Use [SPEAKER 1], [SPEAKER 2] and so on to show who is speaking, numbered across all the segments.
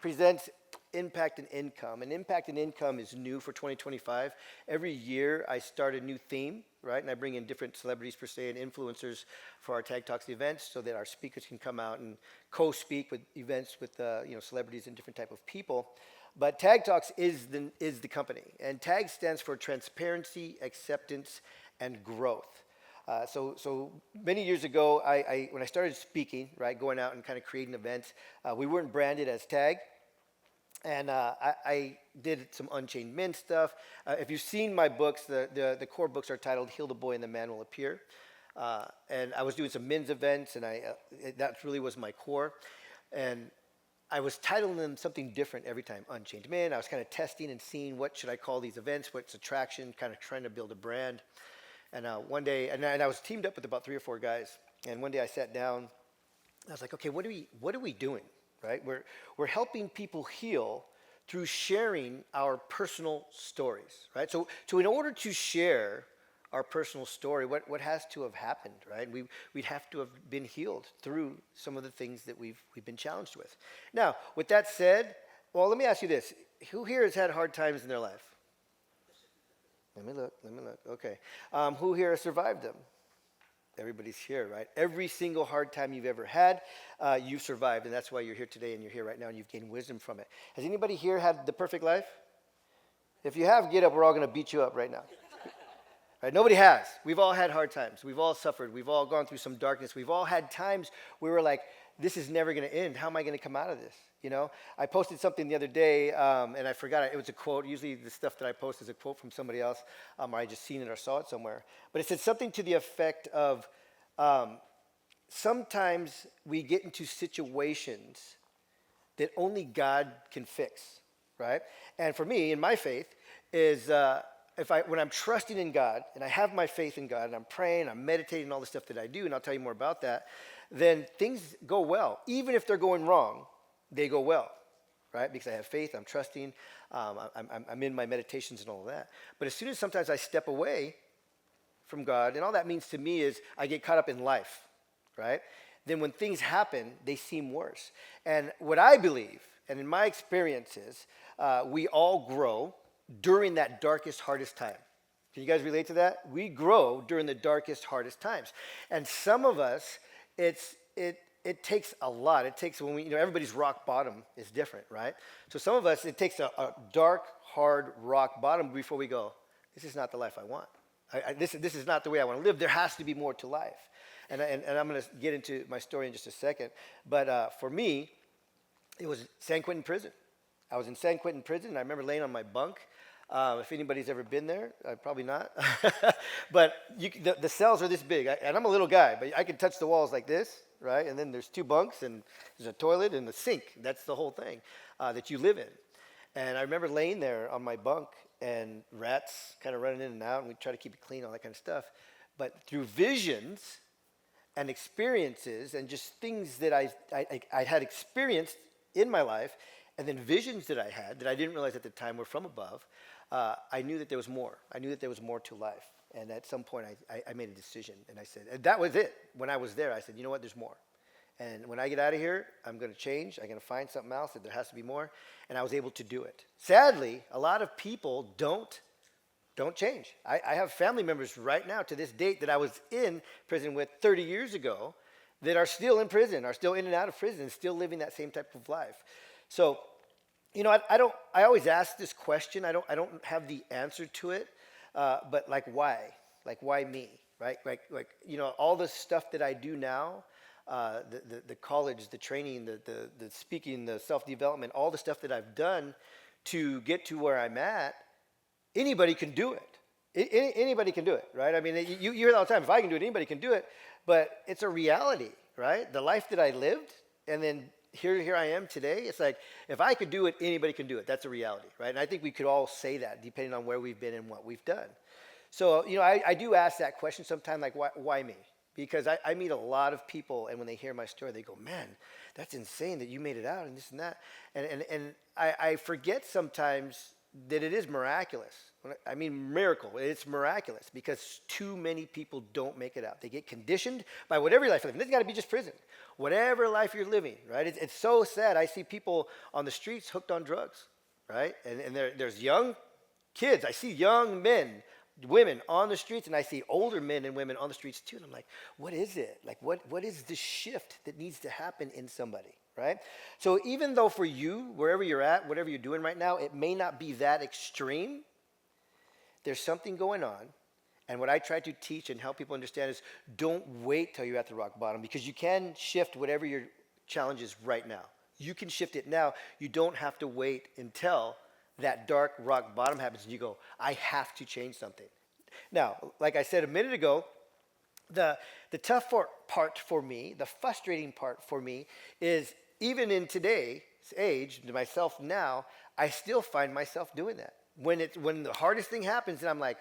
[SPEAKER 1] presents impact and income. And impact and income is new for 2025. Every year I start a new theme, right? And I bring in different celebrities per se and influencers for our Tag Talks events so that our speakers can come out and co-speak with events with celebrities and different type of people. But Tag Talks is the company. And TAG stands for transparency, acceptance, and growth. So many years ago, when I started speaking, right, going out and kind of creating events, we weren't branded as TAG. And I did some Unchained Men stuff. If you've seen my books, the core books are titled Heal the Boy and the Man Will Appear. And I was doing some men's events, and that really was my core. And I was titling them something different every time. Unchained Men. I was kind of testing and seeing what should I call these events, what's attraction, kind of trying to build a brand. And one day, and I was teamed up with about 3 or 4 guys. And one day I sat down. I was like, okay, what are we doing? Right? We're helping people heal through sharing our personal stories, right? So in order to share our personal story, what has to have happened, right? We'd have to have been healed through some of the things that we've been challenged with. Now, with that said, well, let me ask you this. Who here has had hard times in their life? Let me look. Okay. Who here has survived them? Everybody's here, right? Every single hard time you've ever had, you've survived, and that's why you're here today and you're here right now and you've gained wisdom from it. Has anybody here had the perfect life? If you have, get up. We're all going to beat you up right now. Right? Nobody has. We've all had hard times. We've all suffered. We've all gone through some darkness. We've all had times where we're like, this is never going to end. How am I going to come out of this? You know, I posted something the other day, and I forgot it. It was a quote. Usually the stuff that I post is a quote from somebody else, or I just seen it or saw it somewhere. But it said something to the effect of, sometimes we get into situations that only God can fix, right? And for me, in my faith, is when I'm trusting in God, and I have my faith in God, and I'm praying, I'm meditating, all the stuff that I do, and I'll tell you more about that, then things go well. Even if they're going wrong, they go well, right? Because I have faith, I'm trusting, I'm in my meditations and all of that. But as soon as sometimes I step away from God, and all that means to me is I get caught up in life, right? Then when things happen, they seem worse. And what I believe, and in my experiences, we all grow during that darkest, hardest time. Can you guys relate to that? We grow during the darkest, hardest times. And some of us, it takes a lot. It takes when everybody's rock bottom is different, right? So some of us, it takes a dark, hard rock bottom before we go, this is not the life I want. This is not the way I want to live. There has to be more to life. And I'm going to get into my story in just a second. But for me, it was San Quentin prison. I was in San Quentin prison, and I remember laying on my bunk. If anybody's ever been there, probably not. But the cells are this big. And I'm a little guy, but I can touch the walls like this, right? And then there's 2 bunks, and there's a toilet and a sink. That's the whole thing that you live in. And I remember laying there on my bunk, and rats kind of running in and out, and we try to keep it clean, all that kind of stuff. But through visions and experiences and just things that I had experienced in my life, and then visions that I had that I didn't realize at the time were from above, I knew that there was more. I knew that there was more to life. And at some point, I made a decision, and I said, and that was it. When I was there, I said, you know what, there's more. And when I get out of here, I'm going to change. I'm going to find something else, that there has to be more. And I was able to do it. Sadly, a lot of people don't change. I have family members right now to this date that I was in prison with 30 years ago that are still in prison, are still in and out of prison, still living that same type of life. So, I always ask this question. I don't have the answer to it, but like why? Like why me, right? Like all the stuff that I do now, the college, the training, the speaking, the self-development, all the stuff that I've done to get to where I'm at, anybody can do it. Anybody can do it, right? I mean, you hear it all the time. If I can do it, anybody can do it. But it's a reality, right? The life that I lived, and then here I am today. It's like, if I could do it, anybody can do it. That's a reality, right? And I think we could all say that, depending on where we've been and what we've done. So, I do ask that question sometimes, like, why me? Because I meet a lot of people, and when they hear my story, they go, man, that's insane that you made it out and this and that. And I forget sometimes that it is miraculous. I mean, miracle. It's miraculous because too many people don't make it out. They get conditioned by whatever life you're living. This got to be just prison. Whatever life you're living, right? It's so sad. I see people on the streets hooked on drugs, right? And there's young kids. I see young men, women on the streets, and I see older men and women on the streets too. And I'm like, what is it? Like, what is the shift that needs to happen in somebody? Right? So even though for you, wherever you're at, whatever you're doing right now, it may not be that extreme, there's something going on. And what I try to teach and help people understand is don't wait till you're at the rock bottom, because you can shift whatever your challenge is right now. You can shift it now. You don't have to wait until that dark rock bottom happens and you go, I have to change something. Now, like I said a minute ago, the tough part for me, the frustrating part for me is even in today's age, to myself now, I still find myself doing that. When the hardest thing happens, and I'm like,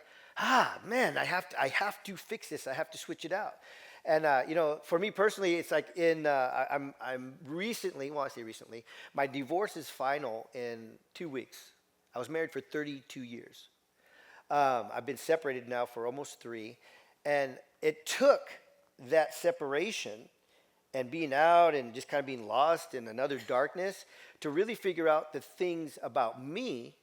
[SPEAKER 1] man, I have to fix this. I have to switch it out. And for me personally, it's like I'm recently. Well, I say recently, my divorce is final in 2 weeks. I was married for 32 years. I've been separated now for almost 3, and it took that separation and being out and just kind of being lost in another darkness to really figure out the things about me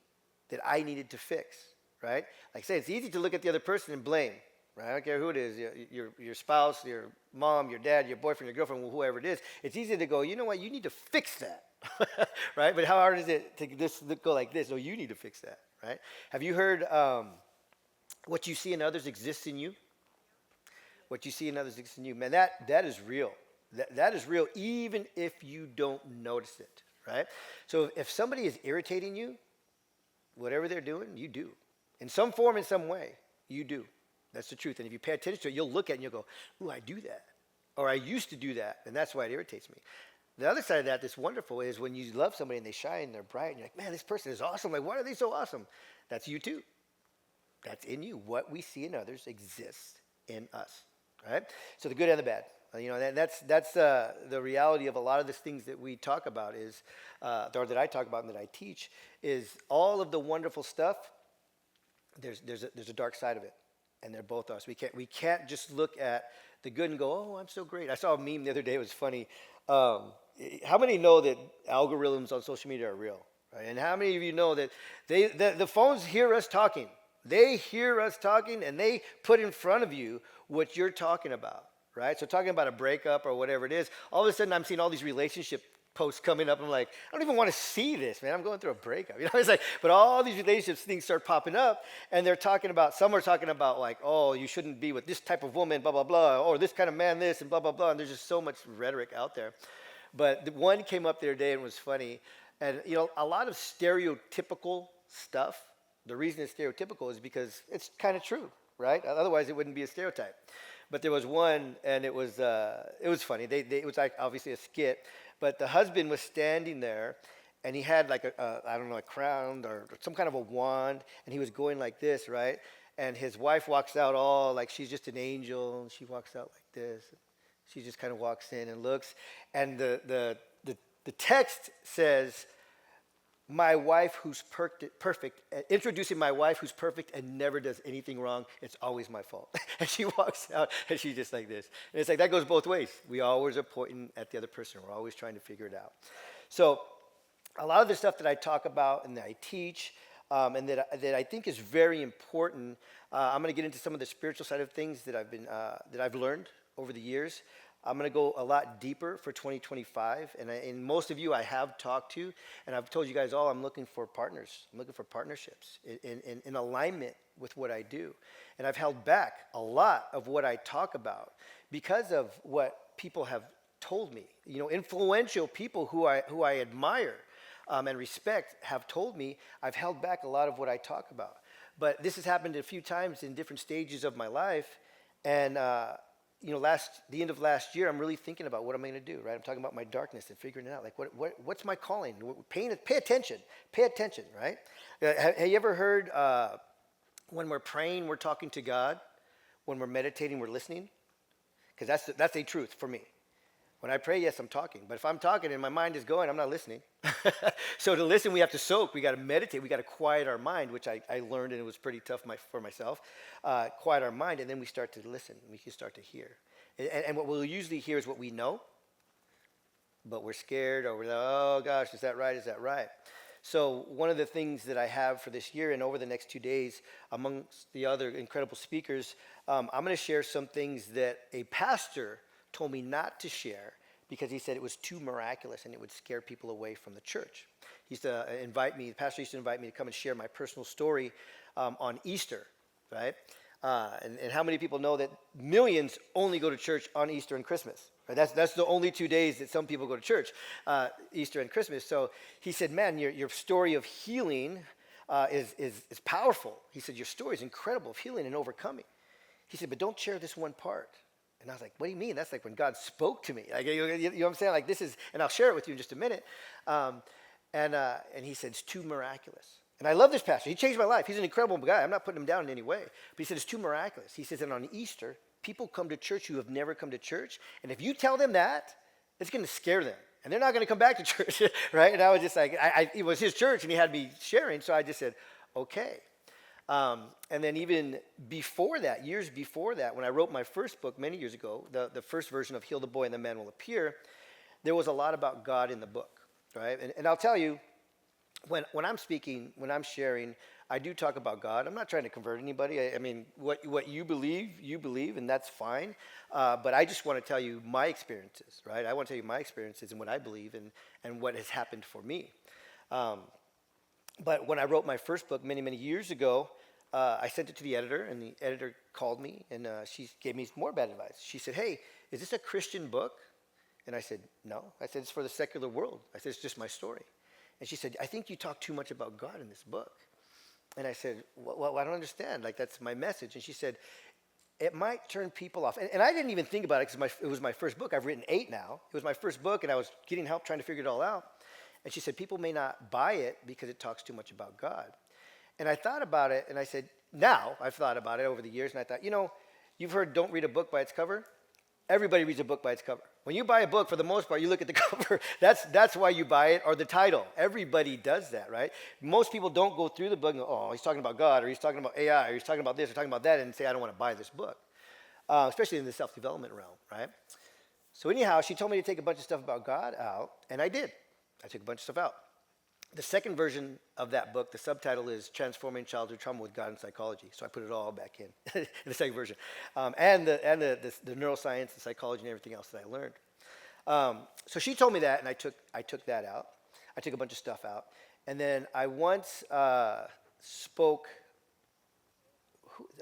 [SPEAKER 1] that I needed to fix, right? Like I say, it's easy to look at the other person and blame, right? I don't care who it is, your spouse, your mom, your dad, your boyfriend, your girlfriend, whoever it is. It's easy to go, you know what, you need to fix that, right? But how hard is it to just go like this? No, you need to fix that, right? Have you heard what you see in others exists in you? What you see in others exists in you. Man, that is real. That is real even if you don't notice it, right? So if somebody is irritating you, whatever they're doing, you do. In some form, in some way, you do. That's the truth. And if you pay attention to it, you'll look at it and you'll go, ooh, I do that. Or I used to do that, and that's why it irritates me. The other side of that that's wonderful is when you love somebody and they shine, they're bright, and you're like, man, this person is awesome. Like, why are they so awesome? That's you too. That's in you. What we see in others exists in us, right? So the good and the bad. That's the reality of a lot of the things that we talk about is, or that I talk about and that I teach, is all of the wonderful stuff. There's a dark side of it, and they're both us. We can't just look at the good and go, oh, I'm so great. I saw a meme the other day. It was funny. How many know that algorithms on social media are real? Right? And how many of you know that the phones hear us talking? They hear us talking, and they put in front of you what you're talking about. Right? So talking about a breakup or whatever it is, all of a sudden I'm seeing all these relationship posts coming up. I'm like, I don't even want to see this, man. I'm going through a breakup. It's like, but all these relationships things start popping up, and some are talking about like, oh, you shouldn't be with this type of woman, blah, blah, blah, or this kind of man, this, and blah, blah, blah. And there's just so much rhetoric out there. But the one came up the other day and was funny. And, a lot of stereotypical stuff, the reason it's stereotypical is because it's kind of true, right? Otherwise, it wouldn't be a stereotype. But there was one, and it was funny. It was like obviously a skit, but the husband was standing there, and he had like a crown or some kind of a wand, and he was going like this, right? And his wife walks out all like she's just an angel, and she walks out like this. She just kind of walks in and looks, and the text says, my wife who's perfect, introducing my wife who's perfect and never does anything wrong. It's always my fault. And she walks out and she's just like this. And it's like that goes both ways. We always are pointing at the other person. We're always trying to figure it out. So a lot of the stuff that I talk about and that I teach and that I think is very important, I'm going to get into some of the spiritual side of things that I've learned over the years. I'm going to go a lot deeper for 2025, and most of you I have talked to, and I've told you guys all I'm looking for partners. I'm looking for partnerships in alignment with what I do. And I've held back a lot of what I talk about because of what people have told me. Influential people who I admire and respect have told me I've held back a lot of what I talk about. But this has happened a few times in different stages of my life, and the end of last year, I'm really thinking about what I'm going to do, right? I'm talking about my darkness and figuring it out. Like, what's my calling? Pay attention, right? Have you ever heard when we're praying, we're talking to God? When we're meditating, we're listening? Because that's a truth for me. When I pray, yes, I'm talking. But if I'm talking and my mind is going, I'm not listening. So to listen, we have to soak. We got to meditate. We got to quiet our mind, which I learned, and it was pretty tough for myself. Quiet our mind, and then we start to listen. We can start to hear. And what we'll usually hear is what we know, but we're scared, or we're like, oh gosh, is that right? Is that right? So one of the things that I have for this year and over the next 2 days, amongst the other incredible speakers, I'm going to share some things that a pastor told me not to share because he said it was too miraculous and it would scare people away from the church. He used to the pastor used to invite me to come and share my personal story on Easter, right? And how many people know that millions only go to church on Easter and Christmas? Right? That's the only 2 days that some people go to church, Easter and Christmas. So he said, man, your story of healing is powerful. He said, your story is incredible of healing and overcoming. He said, but don't share this one part. And I was like, what do you mean? That's like when God spoke to me. Like, you know what I'm saying? Like this is, and I'll share it with you in just a minute. And he said, it's too miraculous. And I love this pastor. He changed my life. He's an incredible guy. I'm not putting him down in any way. But he said, it's too miraculous. He says, and on Easter, people come to church who have never come to church. And if you tell them that, it's going to scare them. And they're not going to come back to church, right? And I was just like, it was his church, and he had me sharing. So I just said, okay. And then even before that, years before that, when I wrote my first book many years ago, the first version of Heal the Boy and the Man Will Appear, there was a lot about God in the book, right? And I'll tell you, when I'm speaking, when I'm sharing, I do talk about God. I'm not trying to convert anybody. I mean, what you believe, and that's fine. But I just want to tell you my experiences, right? I want to tell you my experiences and what I believe and what has happened for me. But when I wrote my first book many, many years ago, I sent it to the editor, and the editor called me, and she gave me more bad advice. She said, hey, is this a Christian book? And I said, no. I said, it's for the secular world. I said, it's just my story. And she said, I think you talk too much about God in this book. And I said, well, I don't understand. Like, that's my message. And she said, it might turn people off. And I didn't even think about it because it was my first book. I've written 8 now. It was my first book, and I was getting help trying to figure it all out. And she said, people may not buy it because it talks too much about God. And I thought about it, and I said, now I've thought about it over the years, and I thought, you've heard don't read a book by its cover. Everybody reads a book by its cover. When you buy a book, for the most part, you look at the cover. That's why you buy it, or the title. Everybody does that, right? Most people don't go through the book and go, oh, he's talking about God, or he's talking about AI, or he's talking about this, or talking about that, and say, I don't want to buy this book, especially in the self-development realm, right? So anyhow, she told me to take a bunch of stuff about God out, and I did. I took a bunch of stuff out. The second version of that book, the subtitle is Transforming Childhood Trauma with God and Psychology. So I put it all back in the second version. And the neuroscience, the psychology, and everything else that I learned. So she told me that, and I took that out. I took a bunch of stuff out. And then I once spoke,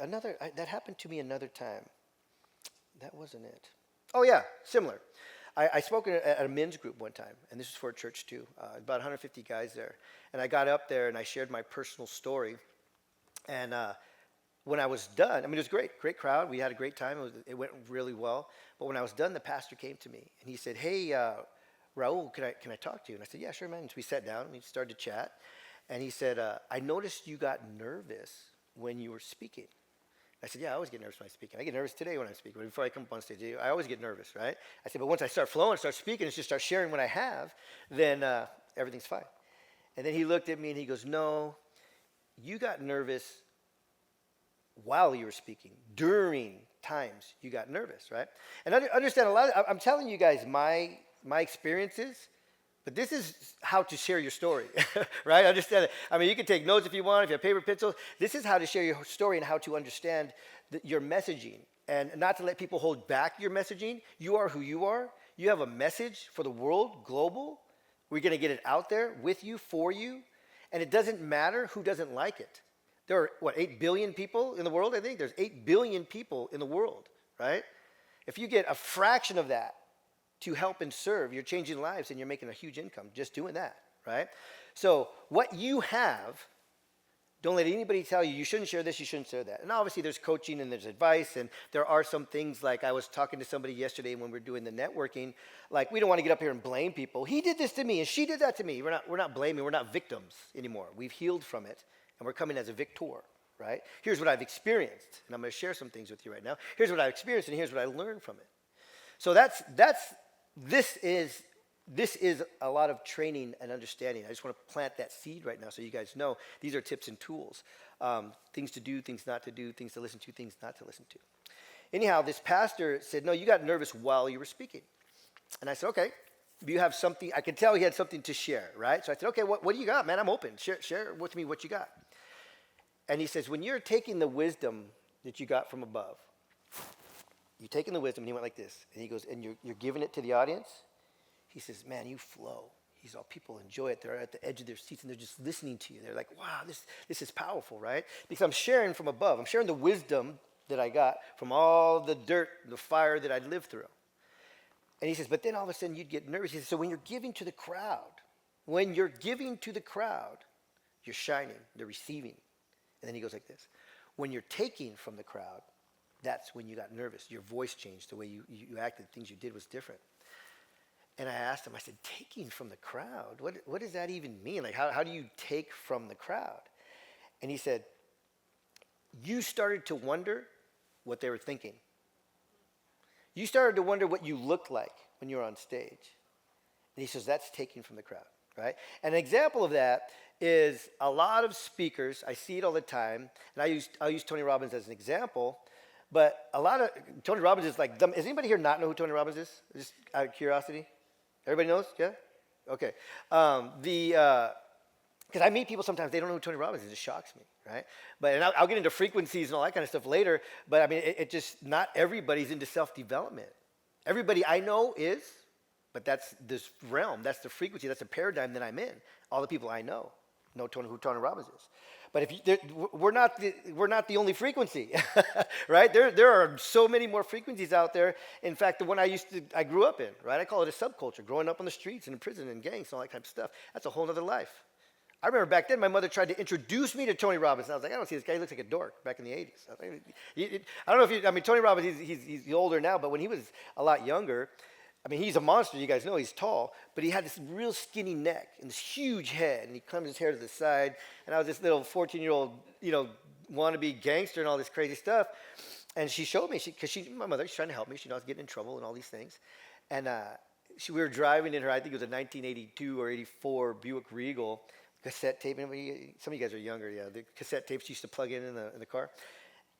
[SPEAKER 1] that happened to me another time. That wasn't it. Oh yeah, similar. I spoke at a men's group one time, and this was for a church too, about 150 guys there. And I got up there and I shared my personal story. And when I was done, I mean, it was great crowd. We had a great time. It went really well. But when I was done, the pastor came to me and he said, hey, Raul, can I talk to you? And I said, yeah, sure, man. And so we sat down and we started to chat. And he said, I noticed you got nervous when you were speaking. I said, yeah, I always get nervous when I speak. I get nervous today when I'm speaking. Before I come up on stage, I always get nervous, right? I said, but once I start flowing, start speaking, and just start sharing what I have, then everything's fine. And then he looked at me and he goes, no, you got nervous while you were speaking. During times you got nervous, right? And understand I'm telling you guys my experiences, but this is how to share your story, right? Understand it. I mean, you can take notes if you want, if you have paper, pencil. This is how to share your story and how to understand your messaging and not to let people hold back your messaging. You are who you are. You have a message for the world, global. We're going to get it out there with you, for you. And it doesn't matter who doesn't like it. There are, 8 billion people in the world, I think? There's 8 billion people in the world, right? If you get a fraction of that, to help and serve, you're changing lives and you're making a huge income just doing that, right? So what you have, don't let anybody tell you shouldn't share this, you shouldn't share that. And obviously there's coaching and there's advice, and there are some things, like I was talking to somebody yesterday when we were doing the networking, like we don't want to get up here and blame people. He did this to me and she did that to me. We're not blaming, we're not victims anymore. We've healed from it and we're coming as a victor, right? Here's what I've experienced, and I'm going to share some things with you right now. Here's what I've experienced and here's what I learned from it. So that's this is this is a lot of training and understanding. I just want to plant that seed right now so you guys know these are tips and tools. Things to do, things not to do, things to listen to, things not to listen to. Anyhow, this pastor said, no, you got nervous while you were speaking. And I said, okay, you have something. I could tell he had something to share, right? So I said, okay, what do you got, man? I'm open. Share with me what you got. And he says, when you're taking the wisdom that you got from above, you're taking the wisdom, and he went like this. And he goes, and you're giving it to the audience. He says, man, you flow. He's all, people enjoy it. They're at the edge of their seats, and they're just listening to you. They're like, wow, this is powerful, right? Because I'm sharing from above. I'm sharing the wisdom that I got from all the dirt, the fire that I'd lived through. And he says, but then all of a sudden you'd get nervous. He says, so when you're giving to the crowd, you're shining, they're receiving. And then he goes like this. When you're taking from the crowd, that's when you got nervous. Your voice changed. The way you acted, things you did was different. And I asked him, I said, taking from the crowd? What does that even mean? Like, how do you take from the crowd? And he said, you started to wonder what they were thinking. You started to wonder what you looked like when you were on stage. And he says, that's taking from the crowd, right? And an example of that is a lot of speakers, I see it all the time, and I'll use Tony Robbins as an example, but Tony Robbins is like, does anybody here not know who Tony Robbins is? Just out of curiosity? Everybody knows? Yeah? Okay. Because I meet people sometimes, they don't know who Tony Robbins is. It just shocks me, right? And I'll get into frequencies and all that kind of stuff later, but I mean, it just, not everybody's into self-development. Everybody I know is, but that's this realm, that's the frequency, that's the paradigm that I'm in. All the people I know who Tony Robbins is. But we're not the only frequency, right? There are so many more frequencies out there. In fact, the one I grew up in, right? I call it a subculture, growing up on the streets and in prison and gangs and all that type of stuff. That's a whole other life. I remember back then my mother tried to introduce me to Tony Robbins. And I was like, I don't see this guy. He looks like a dork back in the 80s. I don't know if Tony Robbins, he's older now, but when he was a lot younger, I mean, he's a monster. You guys know he's tall, but he had this real skinny neck and this huge head, and he combed his hair to the side. And I was this little 14-year-old, wannabe gangster and all this crazy stuff. And she showed me, because my mother, she's trying to help me. She knows I was getting in trouble and all these things. And we were driving in her, I think it was a 1982 or 84 Buick Regal cassette tape. Some of you guys are younger, yeah. The cassette tapes she used to plug in the car.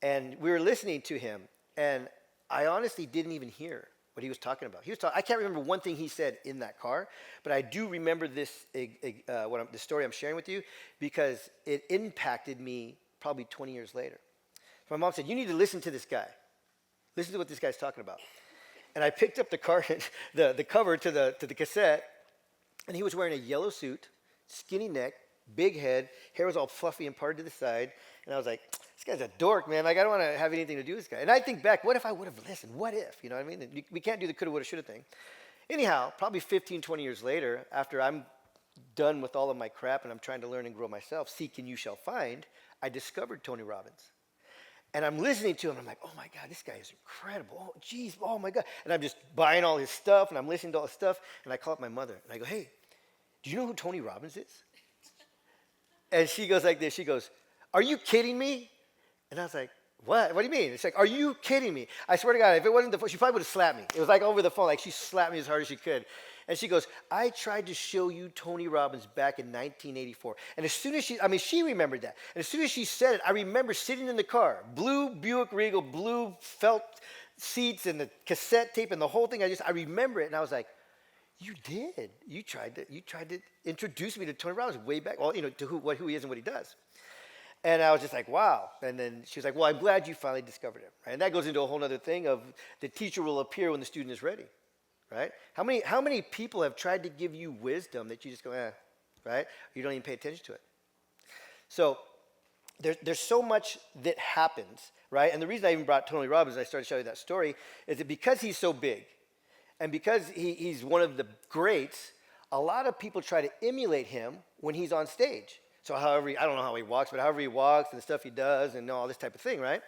[SPEAKER 1] And we were listening to him, and I honestly didn't even hear what he was talking about. I can't remember one thing he said in that car, but I do remember the story I'm sharing with you, because it impacted me probably 20 years later. So my mom said, you need to listen to this guy. Listen to what this guy's talking about. And I picked up the cover to the cassette, and he was wearing a yellow suit, skinny neck, big head, hair was all fluffy and parted to the side. And I was like, this guy's a dork, man. Like, I don't want to have anything to do with this guy. And I think back, what if I would have listened? What if? You know what I mean? We can't do the coulda, woulda, shoulda thing. Anyhow, probably 15, 20 years later, after I'm done with all of my crap and I'm trying to learn and grow myself, seek and you shall find, I discovered Tony Robbins. And I'm listening to him. I'm like, oh, my God, this guy is incredible. Oh, geez, oh, my God. And I'm just buying all his stuff, and I'm listening to all his stuff. And I call up my mother, and I go, hey, do you know who Tony Robbins is? And she goes like this. She goes, are you kidding me? And I was like, what? What do you mean? It's like, are you kidding me? I swear to God, if it wasn't the phone, she probably would have slapped me. It was like over the phone, like she slapped me as hard as she could. And she goes, I tried to show you Tony Robbins back in 1984. And as soon as she remembered that. And as soon as she said it, I remember sitting in the car, blue Buick Regal, blue felt seats and the cassette tape and the whole thing. I remember it. And I was like, you did. You tried to introduce me to Tony Robbins way back, well, to who he is and what he does. And I was just like, wow. And then she was like, well, I'm glad you finally discovered him. Right? And that goes into a whole other thing of the teacher will appear when the student is ready. Right? How many people have tried to give you wisdom that you just go, right? You don't even pay attention to it. So there's so much that happens, right? And the reason I even brought Tony Robbins, I started to show you that story, is that because he's so big, and because he's one of the greats, a lot of people try to emulate him when he's on stage. So I don't know how he walks, but however he walks and the stuff he does and all this type of thing, right?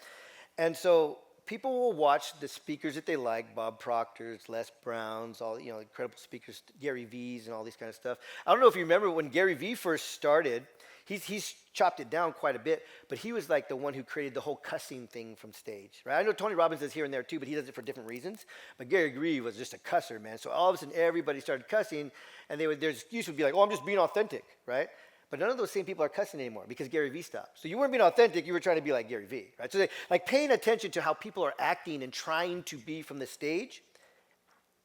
[SPEAKER 1] And so people will watch the speakers that they like, Bob Proctor's, Les Brown's, all incredible speakers, Gary V's and all this kind of stuff. I don't know if you remember when Gary V first started, He's chopped it down quite a bit, but he was like the one who created the whole cussing thing from stage, right? I know Tony Robbins does here and there too, but he does it for different reasons. But Gary Vee was just a cusser, man. So all of a sudden, everybody started cussing, and their excuse would be like, "Oh, I'm just being authentic," right? But none of those same people are cussing anymore because Gary Vee stopped. So you weren't being authentic; you were trying to be like Gary Vee, right? So like paying attention to how people are acting and trying to be from the stage.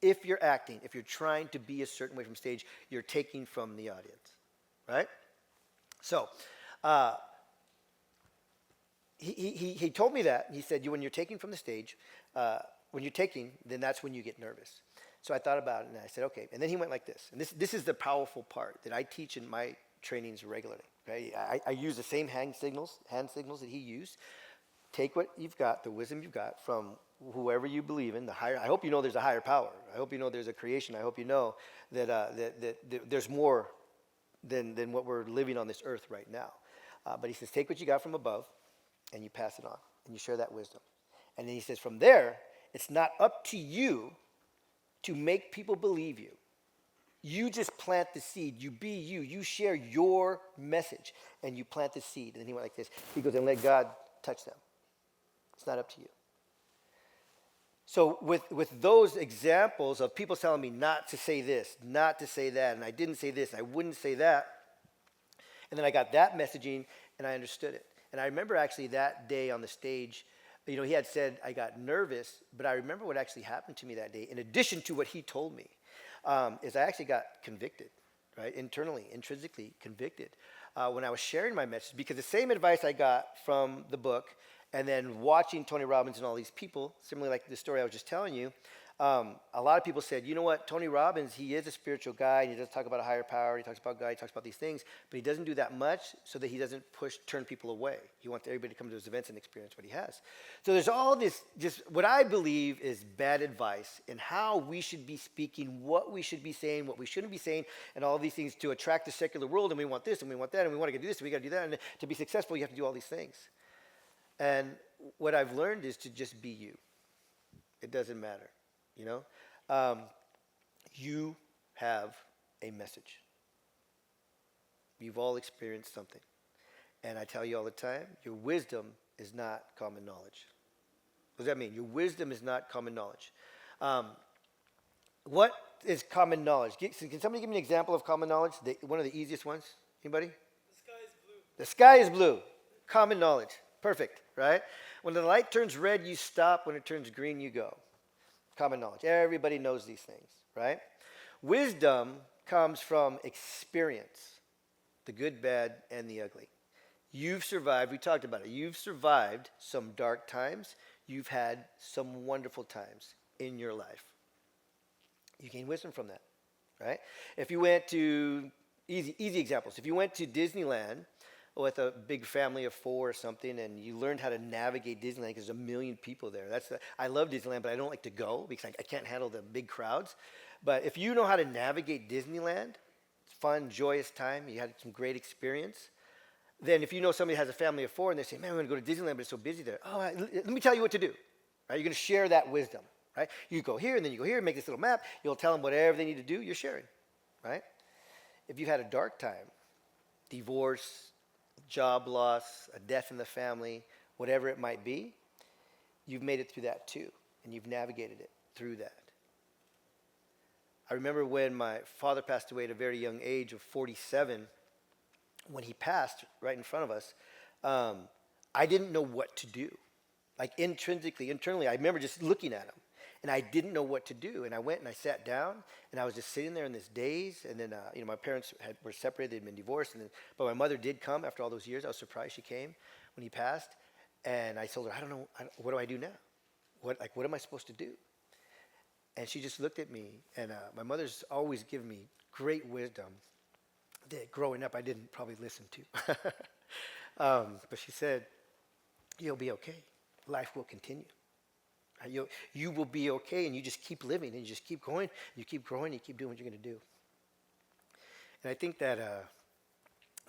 [SPEAKER 1] If you're acting, if you're trying to be a certain way from stage, you're taking from the audience, right? So he told me that. He said, when you're taking from the stage, when you're taking, then that's when you get nervous. So I thought about it, and I said, okay. And then he went like this. And this is the powerful part that I teach in my trainings regularly. Okay? I use the same hand signals that he used. Take what you've got, the wisdom you've got from whoever you believe in, the higher. I hope you know there's a higher power. I hope you know there's a creation. I hope you know that that there's more than what we're living on this earth right now. But he says, take what you got from above, and you pass it on, and you share that wisdom. And then he says, from there, it's not up to you to make people believe you. You just plant the seed. You be you. You share your message, and you plant the seed. And then he went like this. He goes, and let God touch them. It's not up to you. So with those examples of people telling me not to say this, not to say that, and I didn't say this, I wouldn't say that, and then I got that messaging, and I understood it. And I remember actually that day on the stage, he had said I got nervous, but I remember what actually happened to me that day, in addition to what he told me, is I actually got convicted, right? Internally, intrinsically convicted when I was sharing my message, because the same advice I got from the book, and then watching Tony Robbins and all these people, similarly like the story I was just telling you, a lot of people said, you know what, Tony Robbins, he is a spiritual guy, and he does talk about a higher power, he talks about God, he talks about these things, but he doesn't do that much so that he doesn't turn people away. He wants everybody to come to his events and experience what he has. So there's all this, just what I believe is bad advice in how we should be speaking, what we should be saying, what we shouldn't be saying, and all these things to attract the secular world, and we want this, and we want that, and we want to do this, and we got to do that, and to be successful, you have to do all these things. And what I've learned is to just be you. It doesn't matter, you know. You have a message. You've all experienced something. And I tell you all the time, your wisdom is not common knowledge. What does that mean? Your wisdom is not common knowledge. What is common knowledge? Can somebody give me an example of common knowledge? One of the easiest ones? Anybody?
[SPEAKER 2] The sky is blue.
[SPEAKER 1] The sky is blue. Common knowledge. Perfect, right? When the light turns red, you stop. When it turns green, you go. Common knowledge. Everybody knows these things, right? Wisdom comes from experience, the good, bad, and the ugly. You've survived. We talked about it. You've survived some dark times. You've had some wonderful times in your life. You gain wisdom from that, right? If you went to, easy examples, if you went to Disneyland with a big family of 4 or something, and you learned how to navigate Disneyland because there's a million people there. I love Disneyland, but I don't like to go because I can't handle the big crowds. But if you know how to navigate Disneyland, it's fun, joyous time, you had some great experience, then if you know somebody has a family of 4 and they say, man, I'm going to go to Disneyland, but it's so busy there. Oh, let me tell you what to do. Right? You're going to share that wisdom. Right? You go here, and then you go here, make this little map. You'll tell them whatever they need to do, you're sharing. Right? If you've had a dark time, divorce, job loss, a death in the family, whatever it might be, you've made it through that too, and you've navigated it through that. I remember when my father passed away at a very young age of 47, when he passed right in front of us, I didn't know what to do. Like intrinsically, internally, I remember just looking at him, and I didn't know what to do. And I went and I sat down, and I was just sitting there in this daze. And then, my parents were separated, they'd been divorced. But my mother did come after all those years. I was surprised she came when he passed. And I told her, I don't know, what do I do now? What am I supposed to do? And she just looked at me. And my mother's always given me great wisdom that growing up I didn't probably listen to. But she said, you'll be okay. Life will continue. You will be okay, and you just keep living, and you just keep going, you keep growing, you keep doing what you're going to do. And I think that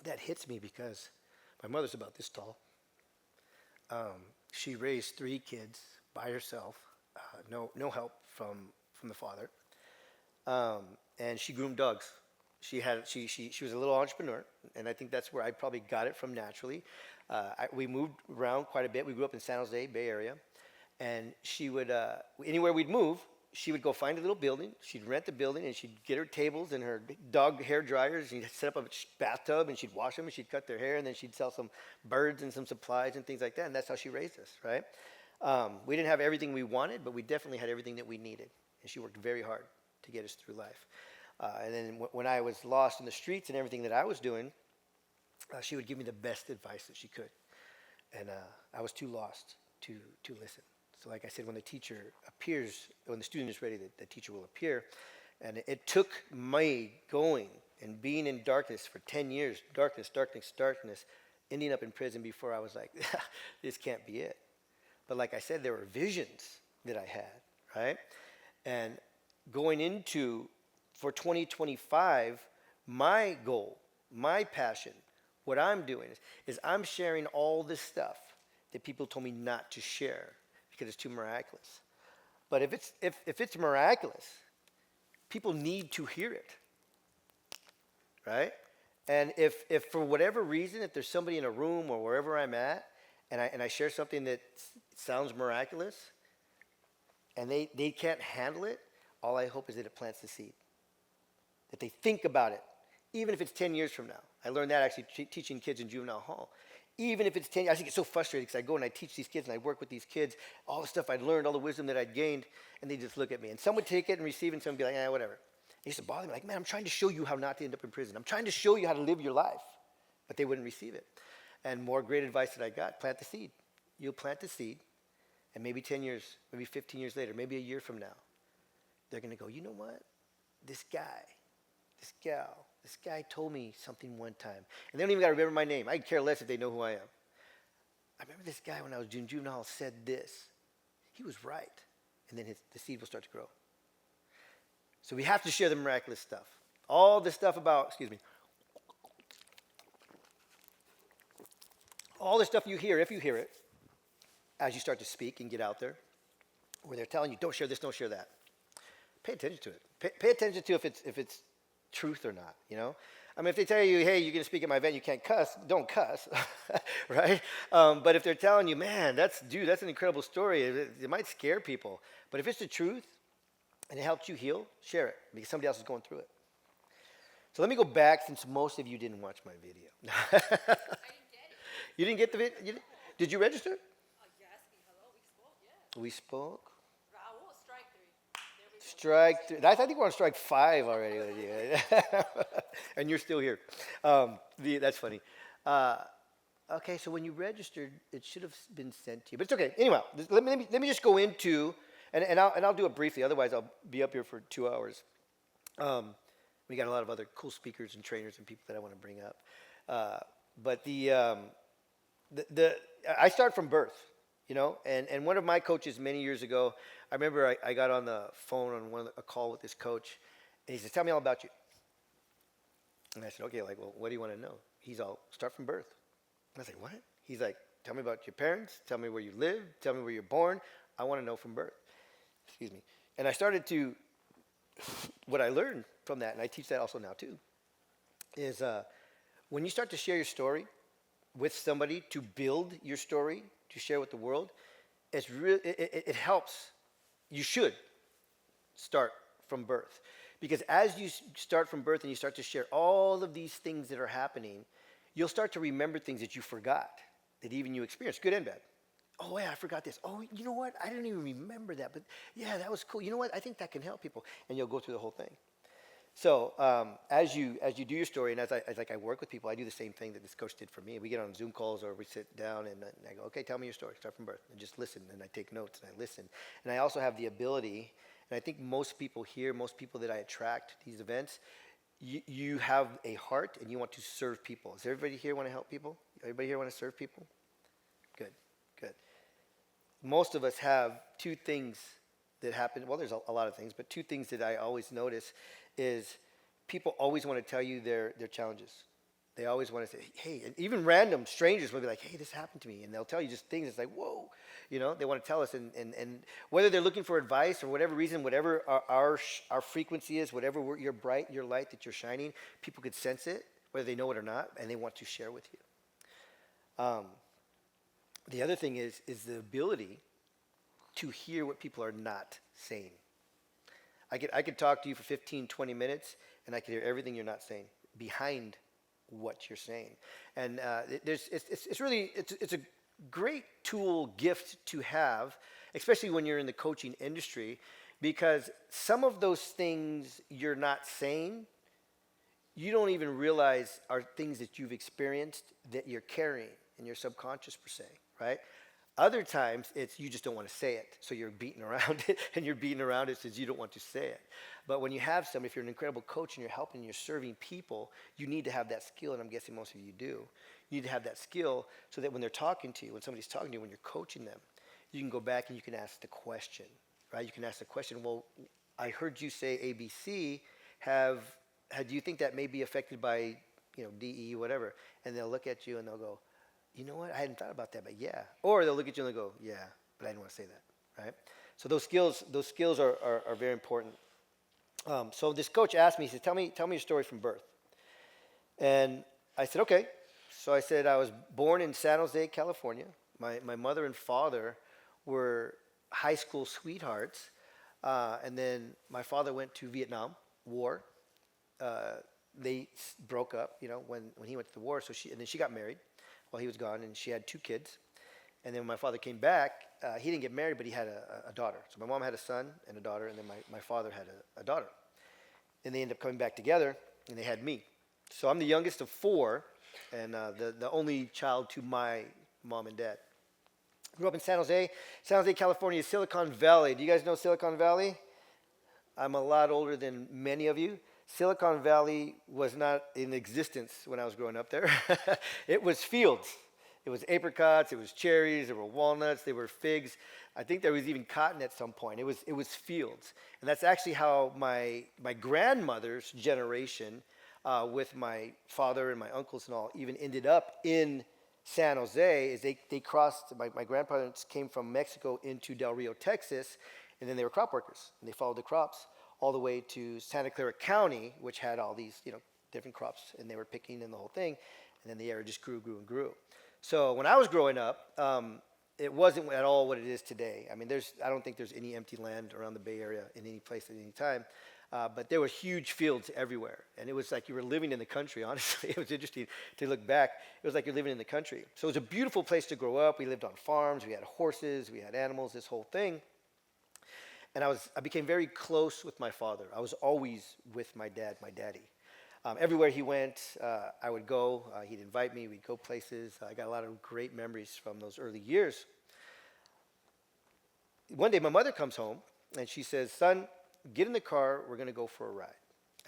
[SPEAKER 1] that hits me because my mother's about this tall. She raised 3 kids by herself, no help from the father, and she groomed dogs. She was a little entrepreneur, and I think that's where I probably got it from naturally. We moved around quite a bit. We grew up in San Jose, Bay Area, and she would anywhere we'd move, she would go find a little building. She'd rent the building, and she'd get her tables and her dog hair dryers. And she'd set up a bathtub, and she'd wash them, and she'd cut their hair, and then she'd sell some birds and some supplies and things like that. And that's how she raised us, right? We didn't have everything we wanted, but we definitely had everything that we needed. And she worked very hard to get us through life. And then when I was lost in the streets and everything that I was doing, she would give me the best advice that she could. And I was too lost to listen. So like I said, when the teacher appears, when the student is ready, the teacher will appear. And it took me going and being in darkness for 10 years, darkness, ending up in prison before I was like, this can't be it. But like I said, there were visions that I had, right? And going into, for 2025, my goal, my passion, what I'm doing is I'm sharing all this stuff that people told me not to share because it's too miraculous. But if it's miraculous, people need to hear it, right? And if for whatever reason, if there's somebody in a room or wherever I'm at, and I share something that sounds miraculous, and they can't handle it, all I hope is that it plants the seed, that they think about it, even if it's 10 years from now. I learned that actually teaching kids in juvenile hall. Even if it's 10 years, I just get so frustrated because I go and I teach these kids and I work with these kids, all the stuff I'd learned, all the wisdom that I'd gained, and they just look at me. And some would take it and receive it, and some would be like, whatever. It used to bother me, like, man, I'm trying to show you how not to end up in prison. I'm trying to show you how to live your life. But they wouldn't receive it. And more great advice that I got, plant the seed. You'll plant the seed, and maybe 10 years, maybe 15 years later, maybe a year from now, they're going to go, you know what? This guy, this gal, this guy told me something one time. And they don't even got to remember my name. I care less if they know who I am. I remember this guy when I was in juvenile said this. He was right. And then the seed will start to grow. So we have to share the miraculous stuff. All the stuff about, all the stuff you hear, if you hear it, as you start to speak and get out there, where they're telling you, don't share this, don't share that. Pay attention to it. Pay attention to if it's truth or not, you know? I mean, if they tell you, hey, you're going to speak at my event, you can't cuss, don't cuss, right? But if they're telling you, man, that's an incredible story, it might scare people. But if it's the truth and it helps you heal, share it because somebody else is going through it. So let me go back since most of you didn't watch my video.
[SPEAKER 2] I didn't get it.
[SPEAKER 1] You didn't get the video? Did you register?
[SPEAKER 2] You're asking hello? We spoke, yeah.
[SPEAKER 1] We spoke.
[SPEAKER 2] Raul, strike 3. There we go.
[SPEAKER 1] Strike 3. I think we're on strike 5 already with you. And you're still here. That's funny. Okay, so when you registered, it should have been sent to you. But it's okay. Anyway, let me just go into, and I'll do it briefly. Otherwise, I'll be up here for 2 hours. We got a lot of other cool speakers and trainers and people that I want to bring up. But I start from birth, you know, and one of my coaches many years ago, I remember I got on the phone on a call with this coach, and he said, tell me all about you. And I said, okay, like, well, what do you want to know? He's all, start from birth. And I said, what? He's like, tell me about your parents, tell me where you live, tell me where you're born. I want to know from birth. Excuse me. And I started to, what I learned from that, and I teach that also now too, is when you start to share your story with somebody, to build your story, to share with the world, it helps. You should start from birth. Because as you start from birth and you start to share all of these things that are happening, you'll start to remember things that you forgot, that even you experienced, good and bad. Oh, yeah, I forgot this. Oh, you know what? I didn't even remember that. But yeah, that was cool. You know what? I think that can help people. And you'll go through the whole thing. So as you do your story, and as I work with people, I do the same thing that this coach did for me. We get on Zoom calls or we sit down and I go, okay, tell me your story. Start from birth. And just listen. And I take notes and I listen. And I also have the ability, and I think most people here, most people that I attract to these events, you have a heart and you want to serve people. Does everybody here want to help people? Everybody here want to serve people? Good. Most of us have two things that happen. Well, there's a lot of things, but two things that I always notice is people always want to tell you their challenges. They always want to say, hey, and even random strangers will be like, hey, this happened to me. And they'll tell you just things. It's like, whoa, they want to tell us. And whether they're looking for advice or whatever reason, whatever our frequency is, whatever your light that you're shining, people could sense it, whether they know it or not, and they want to share with you. The other thing is the ability to hear what people are not saying. I could talk to you for 15, 20 minutes, and I could hear everything you're not saying behind what you're saying. And it's a great tool, gift to have, especially when you're in the coaching industry, because some of those things you're not saying, you don't even realize are things that you've experienced that you're carrying in your subconscious per se, right? Other times, it's you just don't want to say it, so you're beating around it, and you're beating around it because you don't want to say it. But when you have if you're an incredible coach and you're helping, you're serving people, you need to have that skill, and I'm guessing most of you do. You need to have that skill so that when they're talking to you, when somebody's talking to you, when you're coaching them, you can go back and you can ask the question, right? You can ask the question, well, I heard you say ABC. Do you think that may be affected by, DE, whatever? And they'll look at you and they'll go, you know what? I hadn't thought about that, but yeah. Or they'll look at you and they'll go, yeah, but I didn't want to say that, right? So those skills are very important. So this coach asked me, he said, tell me your story from birth. And I said, okay. So I said, I was born in San Jose, California. My mother and father were high school sweethearts. And then my father went to Vietnam War. They broke up, when he went to the war. And then she got married while he was gone, and she had 2 kids. And then when my father came back, he didn't get married, but he had a daughter. So my mom had a son and a daughter, and then my father had a daughter. And they ended up coming back together, and they had me. So I'm the youngest of 4, and the only child to my mom and dad. Grew up in San Jose, California, Silicon Valley. Do you guys know Silicon Valley? I'm a lot older than many of you. Silicon Valley was not in existence when I was growing up there. It was fields. It was apricots, it was cherries, there were walnuts, there were figs. I think there was even cotton at some point. It was fields. And that's actually how my grandmother's generation, with my father and my uncles and all, even ended up in San Jose, is they crossed, my grandparents came from Mexico into Del Rio, Texas, and then they were crop workers. And they followed the crops all the way to Santa Clara County, which had all these, different crops, and they were picking and the whole thing. And then the area just grew and grew. So when I was growing up, it wasn't at all what it is today. I mean, I don't think there's any empty land around the Bay Area in any place at any time. But there were huge fields everywhere. And it was like you were living in the country, honestly. It was interesting to look back. It was like you're living in the country. So it was a beautiful place to grow up. We lived on farms. We had horses. We had animals, this whole thing. And I became very close with my father. I was always with my daddy. Everywhere he went, I would go. He'd invite me. We'd go places. I got a lot of great memories from those early years. One day, my mother comes home, and she says, son, get in the car. We're going to go for a ride.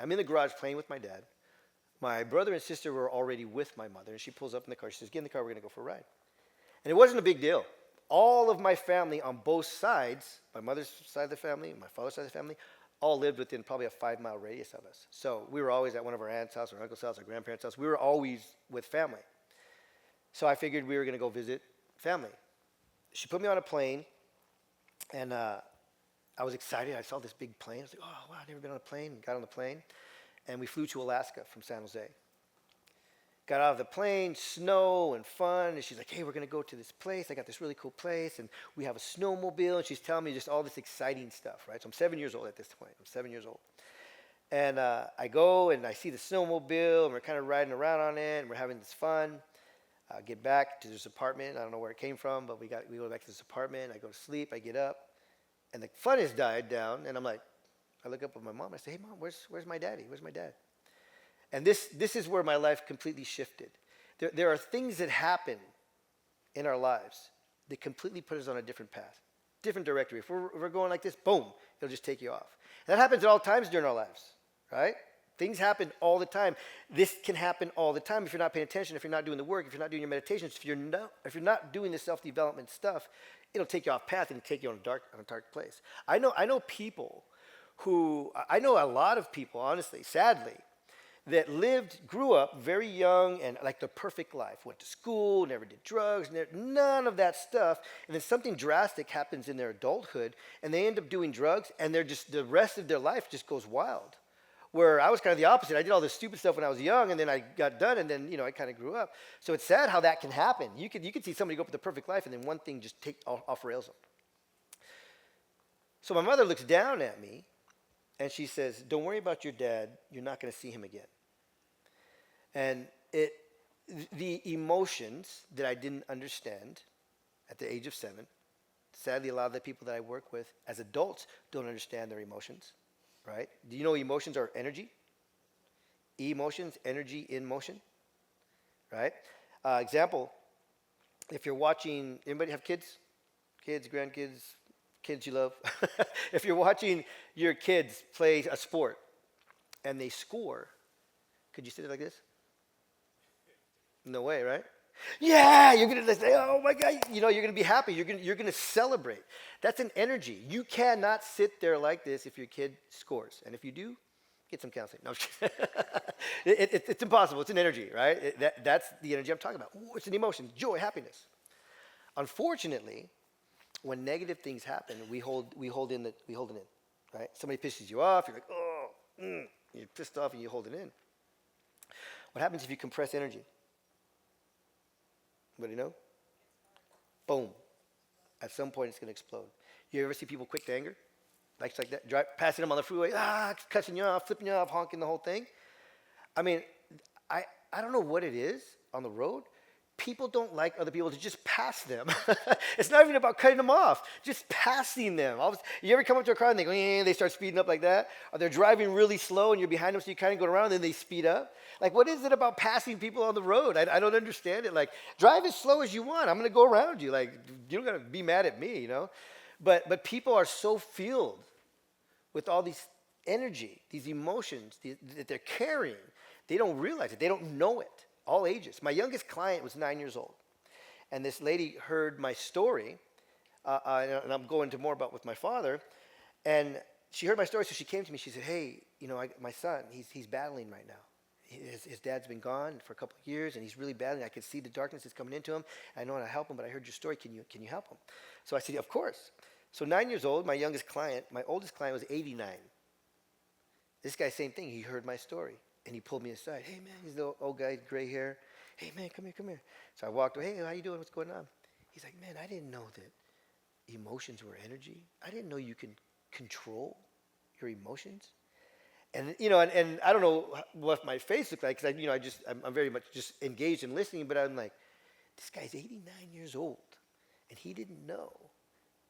[SPEAKER 1] I'm in the garage playing with my dad. My brother and sister were already with my mother, and she pulls up in the car. She says, get in the car. We're going to go for a ride. And it wasn't a big deal. All of my family on both sides, my mother's side of the family, my father's side of the family, all lived within probably a 5-mile radius of us. So we were always at one of our aunt's house, our uncle's house, our grandparents' house. We were always with family. So I figured we were going to go visit family. She put me on a plane, and I was excited. I saw this big plane. I was like, oh, wow, I've never been on a plane. Got on the plane, and we flew to Alaska from San Jose. Got out of the plane, snow and fun, and she's like, hey, we're going to go to this place. I got this really cool place, and we have a snowmobile, and she's telling me just all this exciting stuff, right? So I'm 7 years old at this point. I'm 7 years old. And I go, and I see the snowmobile, and we're kind of riding around on it, and we're having this fun. I get back to this apartment. I don't know where it came from, but we go back to this apartment. I go to sleep. I get up, and the fun has died down, and I look up at my mom. I say, hey, Mom, where's my daddy? Where's my dad? And this is where my life completely shifted. There are things that happen in our lives that completely put us on a different path, different directory. If we're going like this, boom, it'll just take you off. And that happens at all times during our lives, right? Things happen all the time. This can happen all the time if you're not paying attention, if you're not doing the work, if you're not doing your meditations, if you're not doing the self-development stuff, it'll take you off path and take you on a dark place. I know a lot of people, honestly, sadly, that grew up very young and like the perfect life. Went to school, never did drugs, none of that stuff. And then something drastic happens in their adulthood and they end up doing drugs and the rest of their life just goes wild. Where I was kind of the opposite. I did all this stupid stuff when I was young and then I got done and then, I kind of grew up. So it's sad how that can happen. You could see somebody go up with the perfect life and then one thing just take off rails them. So my mother looks down at me and she says, don't worry about your dad. You're not going to see him again. And the emotions that I didn't understand at the age of 7, sadly, a lot of the people that I work with as adults don't understand their emotions, right? Do you know emotions are energy? Emotions, energy in motion, right? Example, if you're watching, anybody have kids? Kids, grandkids, kids you love? If you're watching your kids play a sport and they score, could you sit it like this? No way, right? Yeah, you're gonna say, "Oh my God!" You're gonna be happy. You're gonna celebrate. That's an energy. You cannot sit there like this if your kid scores, and if you do, get some counseling. No, it's impossible. It's an energy, right? That's the energy I'm talking about. Ooh, it's an emotion, joy, happiness. Unfortunately, when negative things happen, we hold it in, right? Somebody pisses you off. You're like, "Oh," you're pissed off, and you hold it in. What happens if you compress energy? Anybody know? Boom. At some point, it's going to explode. You ever see people quick to anger? Like that, passing them on the freeway, cussing you off, flipping you off, honking the whole thing. I mean, I don't know what it is on the road. People don't like other people to just pass them. It's not even about cutting them off, just passing them. You ever come up to a car and they start speeding up like that? Or they're driving really slow and you're behind them so you kind of go around and then they speed up? Like, what is it about passing people on the road? I don't understand it. Like, drive as slow as you want. I'm going to go around you. Like, you don't got to be mad at me, But people are so filled with all these energy, these emotions that they're carrying. They don't realize it. They don't know it. All ages. My youngest client was 9 years old. And this lady heard my story, and I'm going into more about with my father. And she heard my story, so she came to me. She said, hey, my son, he's battling right now. His dad's been gone for a couple of years, and he's really battling. I can see the darkness that's coming into him. I know how to help him, but I heard your story. Can you help him? So I said, of course. So 9 years old, my oldest client was 89. This guy, same thing. He heard my story. And he pulled me aside. Hey, man, he's the old guy, gray hair. Hey, man, come here. So I walked away. Hey, how you doing? What's going on? He's like, man, I didn't know that emotions were energy. I didn't know you can control your emotions. And, and I don't know what my face looked like because, I'm very much just engaged in listening. But I'm like, this guy's 89 years old. And he didn't know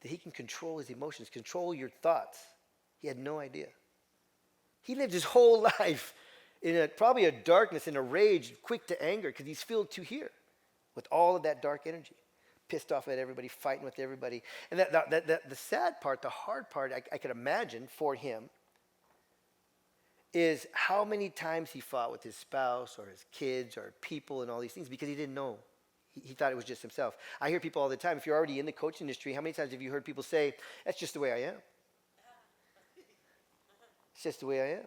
[SPEAKER 1] that he can control his emotions, control your thoughts. He had no idea. He lived his whole life in probably a darkness, in a rage, quick to anger, because he's filled to here with all of that dark energy, pissed off at everybody, fighting with everybody. And the sad part, the hard part, I could imagine for him, is how many times he fought with his spouse or his kids or people and all these things because he didn't know. He thought it was just himself. I hear people all the time, if you're already in the coaching industry, how many times have you heard people say, that's just the way I am? It's just the way I am.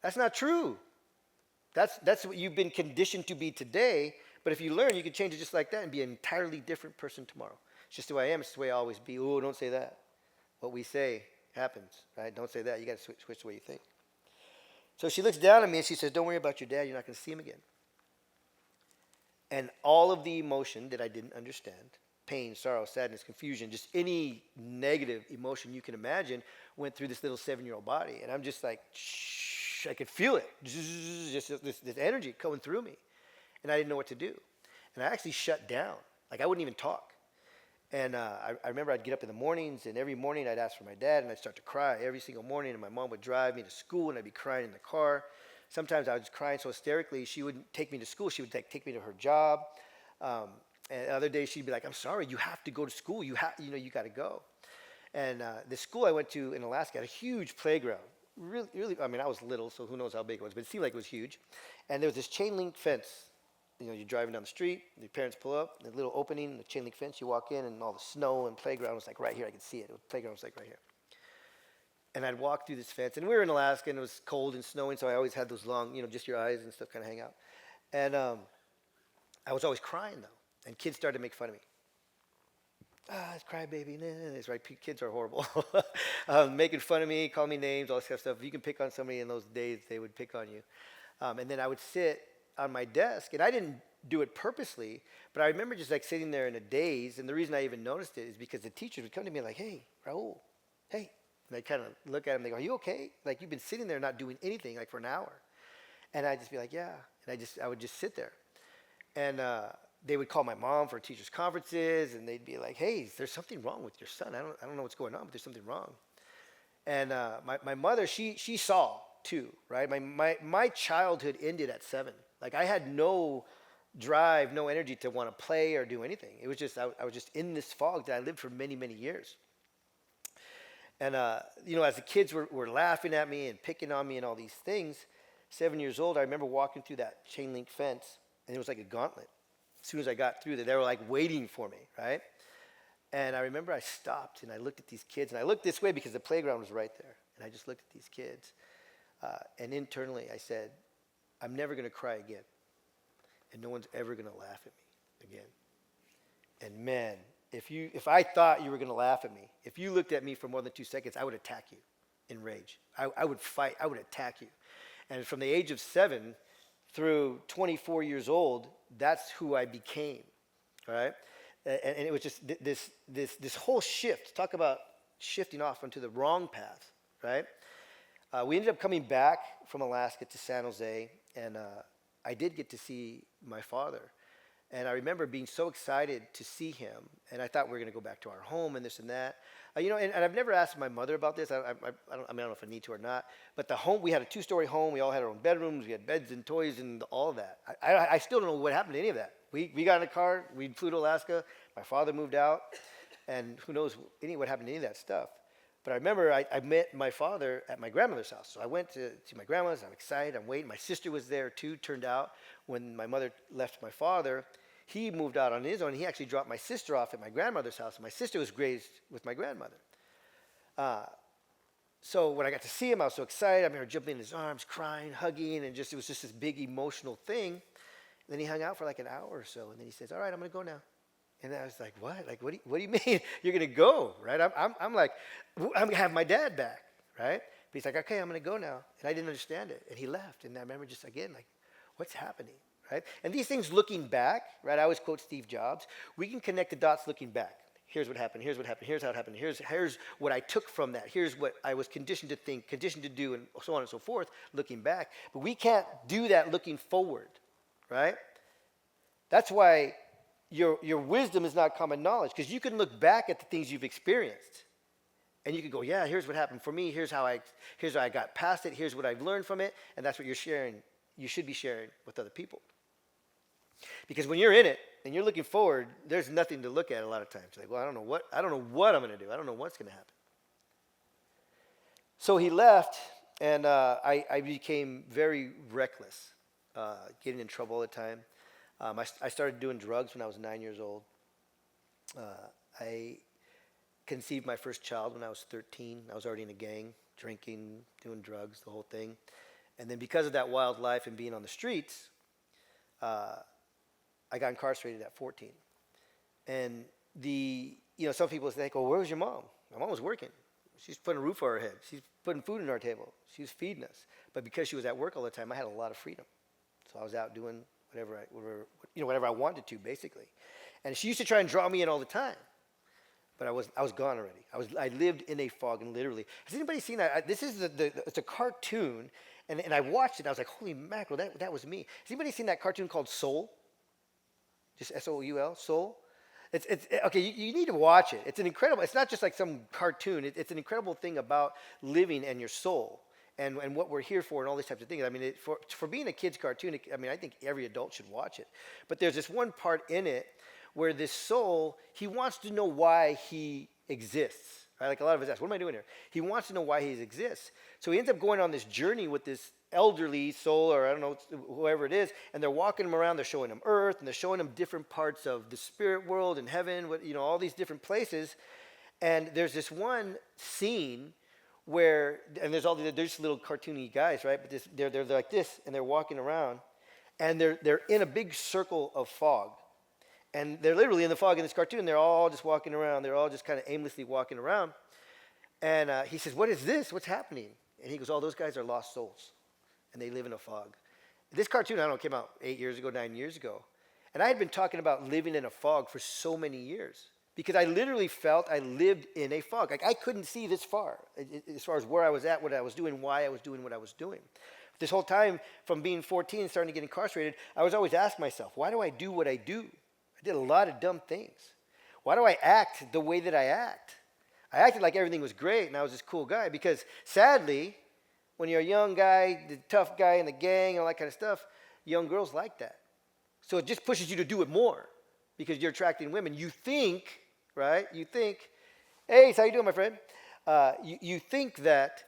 [SPEAKER 1] That's not true. That's what you've been conditioned to be today. But if you learn, you can change it just like that and be an entirely different person tomorrow. It's just the way I am. It's the way I always be. Oh, don't say that. What we say happens, right? Don't say that. You got to switch the way you think. So she looks down at me and she says, don't worry about your dad. You're not going to see him again. And all of the emotion that I didn't understand, pain, sorrow, sadness, confusion, just any negative emotion you can imagine went through this little 7-year-old body. And I'm just like, shh, I could feel it. Just this energy coming through me. And I didn't know what to do. And I actually shut down. Like I wouldn't even talk. And I remember I'd get up in the mornings, and every morning I'd ask for my dad, and I'd start to cry every single morning. And my mom would drive me to school, and I'd be crying in the car. Sometimes I was crying so hysterically, she wouldn't take me to school. She would take me to her job. And other days she'd be like, I'm sorry, you have to go to school. You got to go. And the school I went to in Alaska had a huge playground. Really, I mean, I was little, so who knows how big it was, but it seemed like it was huge. And there was this chain link fence. You're driving down the street, your parents pull up, the little opening, the chain link fence, you walk in, and all the snow and playground was like right here. I could see it. The playground was like right here. and I'd walk through this fence. And we were in Alaska, and it was cold and snowing, so I always had those long, just your eyes and stuff kind of hang out. And I was always crying, though. And kids started to make fun of me. It's crybaby. It's right. Kids are horrible. Making fun of me, calling me names, all this kind of stuff. If you can pick on somebody in those days, they would pick on you. And then I would sit on my desk, and I didn't do it purposely, but I remember just like sitting there in a daze. And the reason I even noticed it is because the teachers would come to me like, "Hey, Raul, hey." And I kind of look at them, they go, "Are you okay? Like, you've been sitting there not doing anything like for an hour." And I'd just be like, "Yeah." And I would just sit there. And they would call my mom for teachers' conferences, and they'd be like, "Hey, there's something wrong with your son. I don't know what's going on, but there's something wrong." And my mother, she saw too, right? My childhood ended at 7. Like, I had no drive, no energy to want to play or do anything. It was just, I was just in this fog that I lived for many, many years. And, as the kids were laughing at me and picking on me and all these things, 7 years old, I remember walking through that chain link fence, and it was like a gauntlet. As soon as I got through there, they were like waiting for me, right? And I remember I stopped and I looked at these kids, and I looked this way because the playground was right there. And I just looked at these kids, and internally I said, "I'm never going to cry again, and no one's ever going to laugh at me again." And man, if I thought you were going to laugh at me, if you looked at me for more than 2 seconds, I would attack you in rage. I would fight. I would attack you. And from the age of 7 through 24 years old, that's who I became, right? And it was just this whole shift. Talk about shifting off onto the wrong path, right? We ended up coming back from Alaska to San Jose, and I did get to see my father. And I remember being so excited to see him, and I thought we were going to go back to our home and this and that. And I've never asked my mother about this. I don't know if I need to or not. But the home, we had a 2-story home. We all had our own bedrooms. We had beds and toys and all of that. I still don't know what happened to any of that. We got in a car. We flew to Alaska. My father moved out. And who knows what happened to any of that stuff. But I remember I met my father at my grandmother's house. So I went to my grandma's. I'm excited. I'm waiting. My sister was there too. Turned out when my mother left my father, he moved out on his own. He actually dropped my sister off at my grandmother's house. My sister was raised with my grandmother. So when I got to see him, I was so excited. I remember jumping in his arms, crying, hugging, and it was just this big emotional thing. And then he hung out for like an hour or so, and then he says, "All right, I'm going to go now." And I was like, "What? Like, what do you mean you're going to go?" Right? I'm like, I'm going to have my dad back, right? But he's like, "Okay, I'm going to go now." And I didn't understand it. And he left. And I remember just again, like, what's happening? Right? And these things looking back, right? I always quote Steve Jobs. We can connect the dots looking back. Here's what happened. Here's what happened. Here's how it happened. Here's what I took from that. Here's what I was conditioned to think, conditioned to do, and so on and so forth, looking back. But we can't do that looking forward, right? That's why your wisdom is not common knowledge, because you can look back at the things you've experienced, and you can go, "Yeah, here's what happened for me. Here's how I got past it. Here's what I've learned from it," and that's what you're sharing. You should be sharing with other people. Because when you're in it and you're looking forward, there's nothing to look at a lot of times. Like, well, I don't know what I'm going to do. I don't know what's going to happen. So he left, and I became very reckless, getting in trouble all the time. I started doing drugs when I was 9 years old. I conceived my first child when I was 13. I was already in a gang, drinking, doing drugs, the whole thing. And then because of that wild life and being on the streets, I got incarcerated at 14. And some people think, "Well, where was your mom?" My mom was working. She's putting a roof over our head. She's putting food on our table. She was feeding us. But because she was at work all the time, I had a lot of freedom. So I was out doing whatever I wanted to, basically. And she used to try and draw me in all the time. But I was gone already. I lived in a fog, and literally. Has anybody seen that? This is it's a cartoon, and I watched it. And I was like, "Holy mackerel, that was me." Has anybody seen that cartoon called Soul? Just Soul, Soul. It's okay. You need to watch it. It's an incredible. It's not just like some cartoon. It's an incredible thing about living and your soul, and what we're here for, and all these types of things. I mean, for being a kid's cartoon, I think every adult should watch it. But there's this one part in it where this soul, he wants to know why he exists. Right? Like a lot of us ask, "What am I doing here?" He wants to know why he exists. So he ends up going on this journey with this elderly soul, or I don't know, whoever it is, and they're walking him around. They're showing him earth, and they're showing him different parts of the spirit world and heaven, all these different places. And there's this one scene and they're just little cartoony guys, right? But they're like this, and they're walking around, and they're in a big circle of fog, and they're literally in the fog in this cartoon. They're all just walking around. They're all just kind of aimlessly walking around. And he says, "What is this? What's happening?" And he goes, "Oh, those guys are lost souls, and they live in a fog." This cartoon, I don't know, came out 8 years ago, 9 years ago. And I had been talking about living in a fog for so many years because I literally felt I lived in a fog. Like I couldn't see this far as far as where I was at, what I was doing, why I was doing what I was doing. This whole time from being 14 and starting to get incarcerated, I was always asking myself, why do I do what I do? I did a lot of dumb things. Why do I act the way that I act? I acted like everything was great and I was this cool guy because sadly, when you're a young guy, the tough guy in the gang, all that kind of stuff, young girls like that. So it just pushes you to do it more because you're attracting women. You think, right? You think, "Hey, how you doing, my friend?" You think that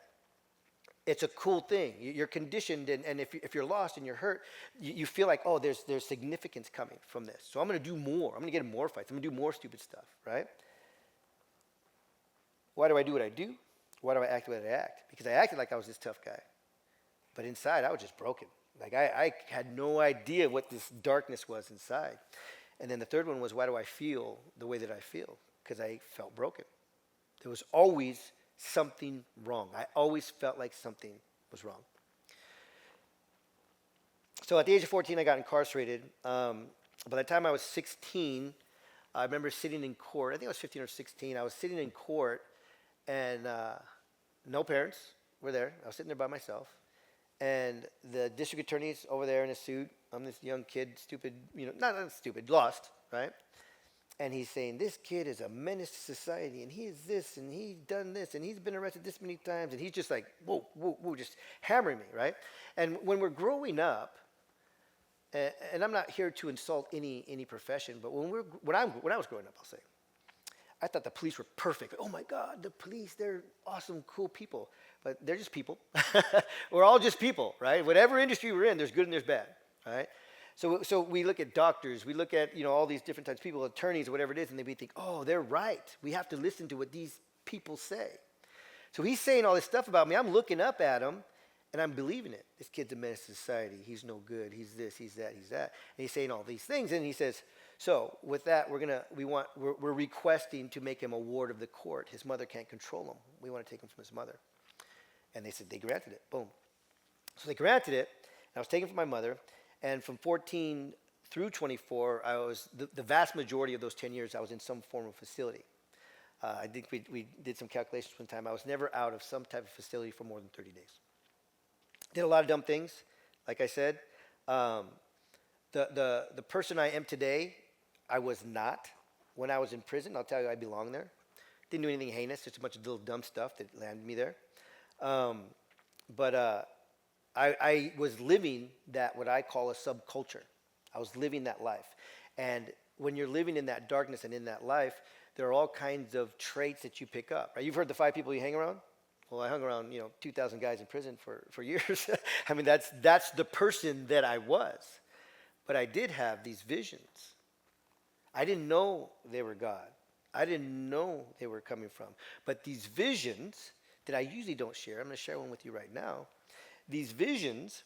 [SPEAKER 1] it's a cool thing. You're conditioned, and if you're lost and you're hurt, you feel like, oh, there's significance coming from this. So I'm going to do more. I'm going to get in more fights. I'm going to do more stupid stuff, right? Why do I do what I do? Why do I act the way that I act? Because I acted like I was this tough guy. But inside, I was just broken. Like I had no idea what this darkness was inside. And then the third one was, why do I feel the way that I feel? Because I felt broken. There was always something wrong. I always felt like something was wrong. So at the age of 14, I got incarcerated. By the time I was 16, I remember sitting in court. I think I was 15 or 16. I was sitting in court, and no parents were there. I was sitting there by myself. And the district attorney's over there in a suit. I'm this young kid, stupid, not stupid, lost, right? And he's saying, this kid is a menace to society, and he is this, and he's done this, and he's been arrested this many times, and he's just like, whoa, whoa, whoa, just hammering me, right? And when we're growing up, and I'm not here to insult any profession, but when I was growing up, I'll say, I thought the police were perfect. Oh my God, the police, they're awesome, cool people. But they're just people. We're all just people, right? Whatever industry we're in, there's good and there's bad, right? So we look at doctors, we look at all these different types of people, attorneys or whatever it is, and we think, oh, they're right. We have to listen to what these people say. So he's saying all this stuff about me. I'm looking up at him, and I'm believing it. This kid's a menace to society. He's no good. He's this. He's that. He's that. And he's saying all these things, and he says, so with that, we're requesting to make him a ward of the court. His mother can't control him. We want to take him from his mother. And they said they granted it. Boom. So they granted it, and I was taken from my mother. And from 14 through 24, I was the vast majority of those 10 years, I was in some form of facility. I think we did some calculations one time. I was never out of some type of facility for more than 30 days. Did a lot of dumb things, like I said. The person I am today, I was not when I was in prison. I'll tell you, I belong there. Didn't do anything heinous, just a bunch of little dumb stuff that landed me there. But I was living that, what I call a subculture. I was living that life. And when you're living in that darkness and in that life, there are all kinds of traits that you pick up. Right? You've heard the 5 people you hang around? Well, I hung around, 2,000 guys in prison for years. I mean, that's the person that I was. But I did have these visions. I didn't know they were God. I didn't know they were coming from. But these visions that I usually don't share, I'm going to share one with you right now. These visions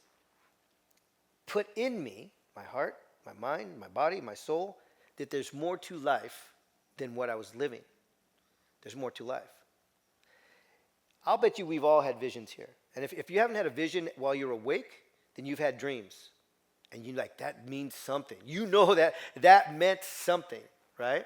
[SPEAKER 1] put in me, my heart, my mind, my body, my soul, that there's more to life than what I was living. There's more to life. I'll bet you we've all had visions here. And if you haven't had a vision while you're awake, then you've had dreams. And you're like, that means something. You know that meant something, right?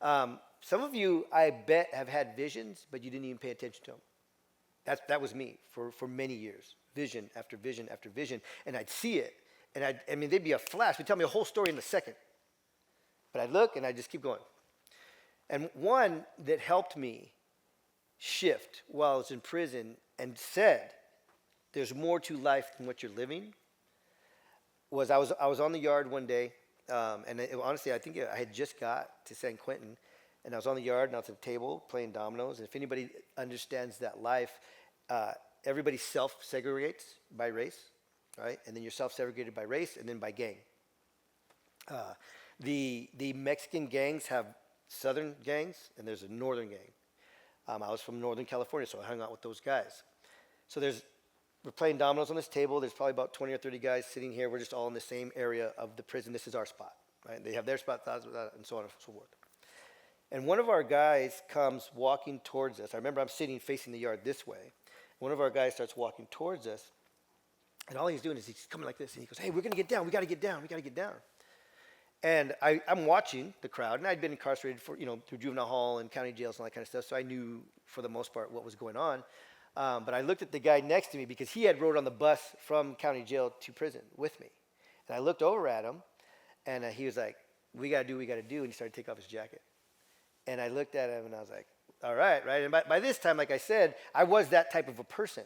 [SPEAKER 1] Some of you, I bet, have had visions, but you didn't even pay attention to them. That was me for many years. Vision after vision after vision. And I'd see it. And I mean, they'd be a flash. They'd tell me a whole story in a second. But I'd look and I'd just keep going. And one that helped me shift while I was in prison and said, there's more to life than what you're living, was I was on the yard one day, and honestly, I think I had just got to San Quentin, and I was on the yard and I was at a table playing dominoes. And if anybody understands that life, everybody self-segregates by race, right? And then you're self-segregated by race and then by gang. The Mexican gangs have southern gangs, and there's a northern gang. I was from Northern California, so I hung out with those guys. So we're playing dominoes on this table. There's probably about 20 or 30 guys sitting here. We're just all in the same area of the prison. This is our spot, right? They have their spot, and so on and so forth. And one of our guys comes walking towards us. I remember I'm sitting facing the yard this way. One of our guys starts walking towards us, and all he's doing is he's coming like this, and he goes, "Hey, we're going to get down. We got to get down. We got to get down." And I'm watching the crowd, and I'd been incarcerated for, through juvenile hall and county jails and all that kind of stuff, so I knew for the most part what was going on. But I looked at the guy next to me because he had rode on the bus from county jail to prison with me. And I looked over at him, and he was like, we got to do what we got to do, and he started to take off his jacket. And I looked at him, and I was like, all right, right? And by this time, like I said, I was that type of a person.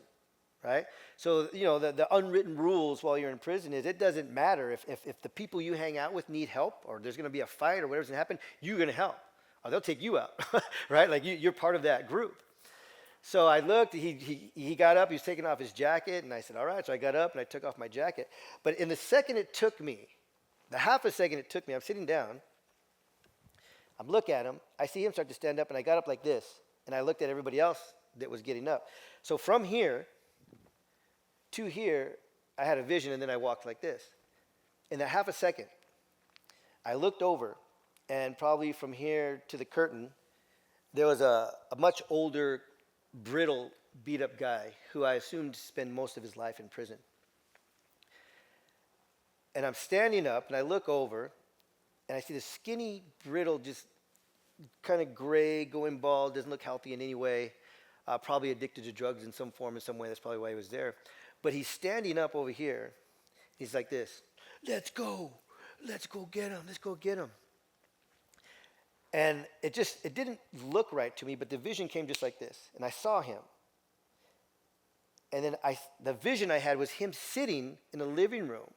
[SPEAKER 1] Right? So, the unwritten rules while you're in prison is it doesn't matter if the people you hang out with need help or there's going to be a fight or whatever's going to happen, you're going to help or they'll take you out, right? Like you're part of that group. So I looked, he got up, he was taking off his jacket, and I said, all right. So I got up and I took off my jacket. But in the second it took me, the half a second it took me, I'm sitting down, I'm looking at him, I see him start to stand up, and I got up like this, and I looked at everybody else that was getting up. So from here to here, I had a vision, and then I walked like this. In that half a second, I looked over, and probably from here to the curtain, there was a much older, brittle, beat-up guy who I assumed spent most of his life in prison. And I'm standing up, and I look over, and I see this skinny, brittle, just kind of gray, going bald, doesn't look healthy in any way, probably addicted to drugs in some form, in some way. That's probably why he was there. But he's standing up over here. He's like this. Let's go get him. Let's go get him. And it didn't look right to me, but the vision came just like this. And I saw him. And then the vision I had was him sitting in a living room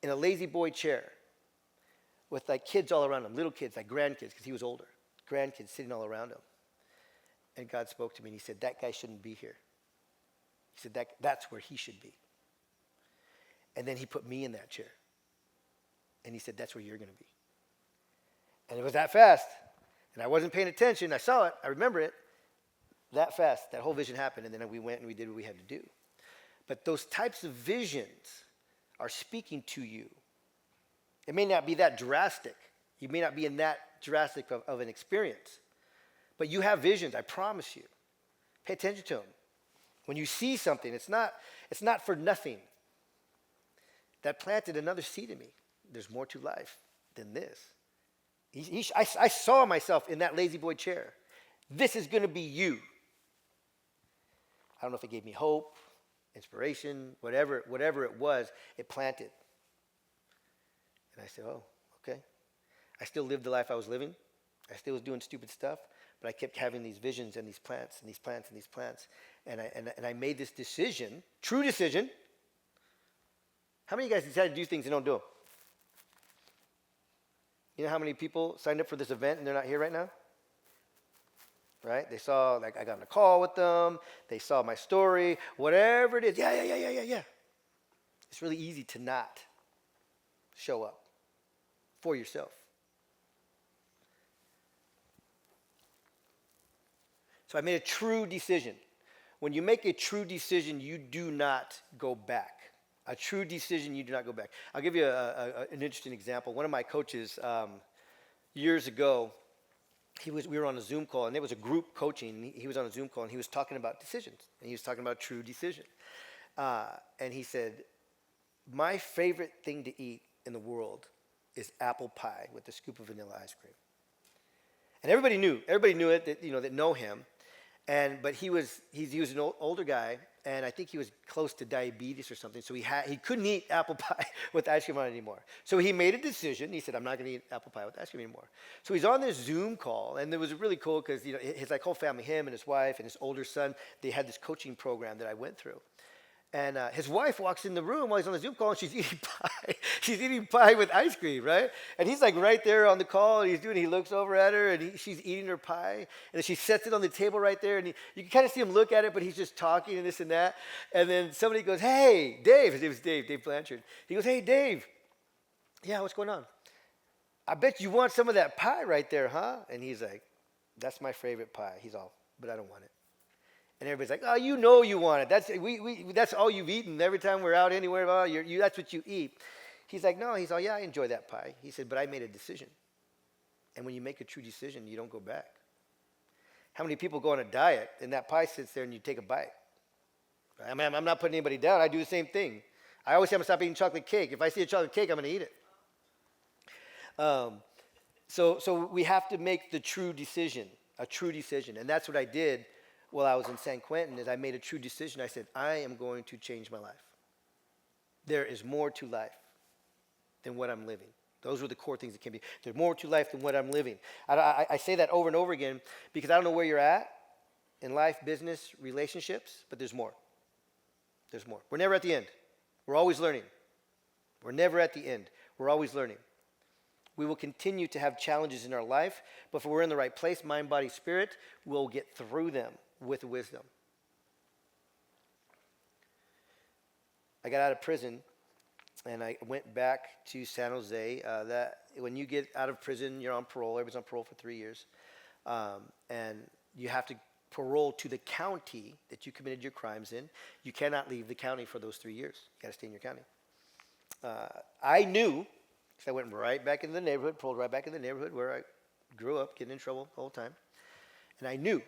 [SPEAKER 1] in a lazy boy chair with like kids all around him, little kids, like grandkids, because he was older. Grandkids sitting all around him. And God spoke to me and he said, that guy shouldn't be here. He said, that's where he should be. And then he put me in that chair. And he said, that's where you're going to be. And it was that fast. And I wasn't paying attention. I saw it. I remember it. That fast. That whole vision happened. And then we went and we did what we had to do. But those types of visions are speaking to you. It may not be that drastic. You may not be in that drastic of an experience. But you have visions, I promise you. Pay attention to them. When you see something, it's not for nothing. That planted another seed in me. There's more to life than this. I saw myself in that lazy boy chair. This is going to be you. I don't know if it gave me hope, inspiration, whatever it was, it planted. And I said, oh, okay. I still lived the life I was living. I still was doing stupid stuff. But I kept having these visions and these plants and these plants and these plants. And I made this decision, true decision. How many of you guys decide to do things and don't do them? You know how many people signed up for this event and they're not here right now? Right? They saw, like, I got on a call with them. They saw my story. Whatever it is. Yeah. It's really easy to not show up for yourself. So I made a true decision. When you make a true decision, you do not go back. A true decision, you do not go back. I'll give you an interesting example. One of my coaches, years ago, we were on a Zoom call, and it was a group coaching. He was on a Zoom call, and he was talking about decisions, and he was talking about true decision. And he said, my favorite thing to eat in the world is apple pie with a scoop of vanilla ice cream. And everybody knew it, that know him. But he was an older guy, and I think he was close to diabetes or something. So he couldn't eat apple pie with ice cream on it anymore. So he made a decision. He said, I'm not going to eat apple pie with ice cream anymore. So he's on this Zoom call, and it was really cool because his whole family, him and his wife and his older son, they had this coaching program that I went through. And his wife walks in the room while he's on the Zoom call, and she's eating pie. She's eating pie with ice cream, right? And he's like right there on the call, and he looks over at her, and she's eating her pie. And she sets it on the table right there, and you can kind of see him look at it, but he's just talking and this and that. And then somebody goes, hey, Dave. His name was Dave Blanchard. He goes, hey, Dave. Yeah, what's going on? I bet you want some of that pie right there, huh? And he's like, That's my favorite pie. He's all, but I don't want it. And everybody's like, oh, you know you want it. That's all you've eaten. Every time we're out anywhere, oh, that's what you eat. He's like, no. He's all, yeah, I enjoy that pie. He said, but I made a decision. And when you make a true decision, you don't go back. How many people go on a diet and that pie sits there and you take a bite? I mean, I'm not putting anybody down. I do the same thing. I always say I'm going to stop eating chocolate cake. If I see a chocolate cake, I'm going to eat it. So we have to make the true decision, a true decision. And that's what I did while I was in San Quentin, is I made a true decision. I said, I am going to change my life. There is more to life than what I'm living. Those were the core things that came to me. There's more to life than what I'm living. I say that over and over again because I don't know where you're at in life, business, relationships, but there's more. There's more. We're never at the end. We're always learning. We're never at the end. We're always learning. We will continue to have challenges in our life, but if we're in the right place, mind, body, spirit, we'll get through them with wisdom. I got out of prison, and I went back to San Jose. When you get out of prison, you're on parole. Everybody's on parole for 3 years. And you have to parole to the county that you committed your crimes in. You cannot leave the county for those 3 years. You got to stay in your county. I knew, because I went right back into the neighborhood, paroled right back in the neighborhood where I grew up, getting in trouble the whole time. And I knew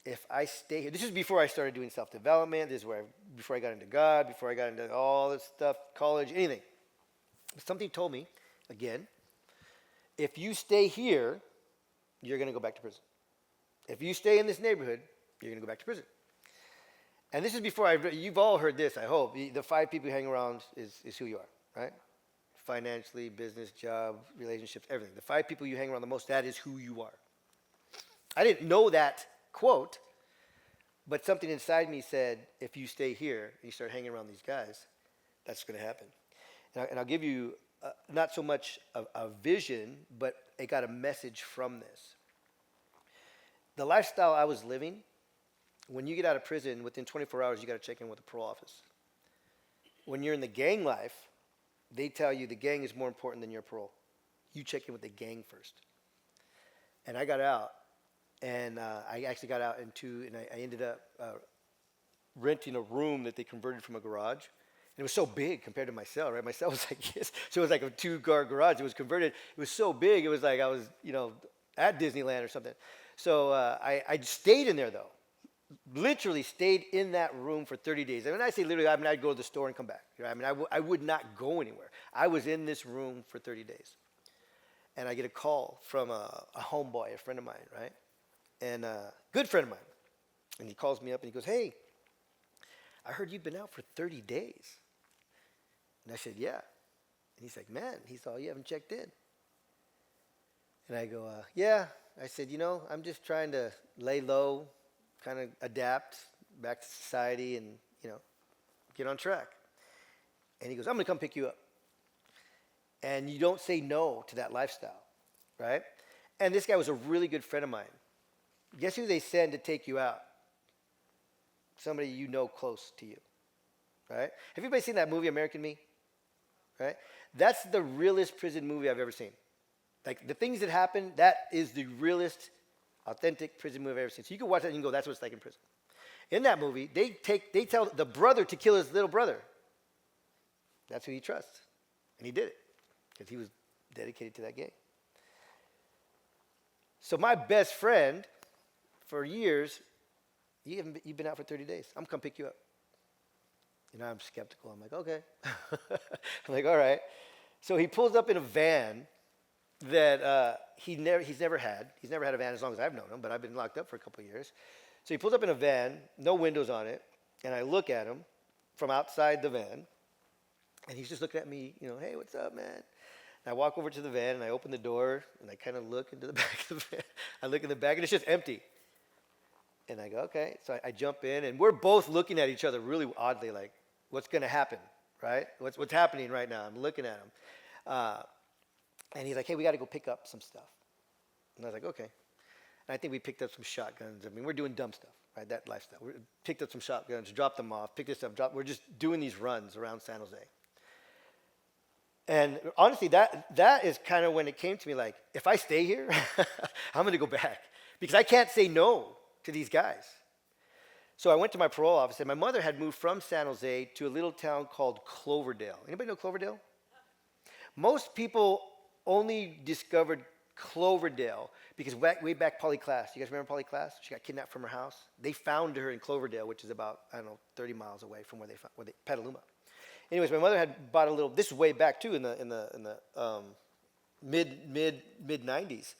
[SPEAKER 1] if I stay here, this is before I started doing self-development. This is before I got into God, before I got into all this stuff, college, anything. But something told me, again, if you stay here, you're going to go back to prison. If you stay in this neighborhood, you're going to go back to prison. And this is before you've all heard this, I hope. The 5 people you hang around is who you are, right? Financially, business, job, relationships, everything. The 5 people you hang around the most, that is who you are. I didn't know that quote, but something inside me said, if you stay here and you start hanging around these guys, that's going to happen. And I'll give you not so much a vision, but it got a message from this. The lifestyle I was living, when you get out of prison, within 24 hours, you got to check in with the parole office. When you're in the gang life, they tell you the gang is more important than your parole. You check in with the gang first. And I got out, and I actually got out and I ended up renting a room that they converted from a garage. And it was so big compared to my cell, right? My cell was like this. So it was like a 2-car garage. It was converted. It was so big. It was like I was, at Disneyland or something. So I stayed in there, though. Literally stayed in that room for 30 days. And when I say literally, I'd go to the store and come back. I would not go anywhere. I was in this room for 30 days. And I get a call from a homeboy, a friend of mine, right? And a good friend of mine. And he calls me up and he goes, hey, I heard you've been out for 30 days. And I said, yeah. And he's like, man, he's all, you haven't checked in. And I go, yeah. I said, I'm just trying to lay low, kind of adapt back to society and, get on track. And he goes, I'm going to come pick you up. And you don't say no to that lifestyle, right? And this guy was a really good friend of mine. Guess who they send to take you out? Somebody close to you, right? Have anybody seen that movie, American Me? Right? That's the realest prison movie I've ever seen. Like, the things that happen, that is the realest, authentic prison movie I've ever seen. So you can watch that and you can go, that's what it's like in prison. In that movie, they tell the brother to kill his little brother. That's who he trusts. And he did it because he was dedicated to that gang. So my best friend, for years, you've been out for 30 days. I'm come pick you up. I'm skeptical. I'm like, okay. I'm like, all right. So he pulls up in a van that he's never had. He's never had a van as long as I've known him, but I've been locked up for a couple of years. So he pulls up in a van, no windows on it, and I look at him from outside the van, and he's just looking at me, hey, what's up, man? And I walk over to the van, and I open the door, and I kind of look into the back of the van. I look in the back, and it's just empty. And I go, okay. So I jump in, and we're both looking at each other really oddly, like, what's going to happen, right? What's happening right now? I'm looking at him. And he's like, hey, we got to go pick up some stuff. And I was like, okay. And I think we picked up some shotguns. I mean, we're doing dumb stuff, right? That lifestyle. We picked up some shotguns, dropped them off, picked this up, we're just doing these runs around San Jose. And honestly, that is kind of when it came to me, like, if I stay here, I'm going to go back, because I can't say no to these guys. So I went to my parole office, and my mother had moved from San Jose to a little town called Cloverdale. Anybody know Cloverdale? Most people only discovered Cloverdale because way back Polly Klaas. You guys remember Polly Klaas? She got kidnapped from her house. They found her in Cloverdale, which is about, I don't know, 30 miles away from where Petaluma. Anyways, my mother had bought a little. This is way back too, in the mid 90s,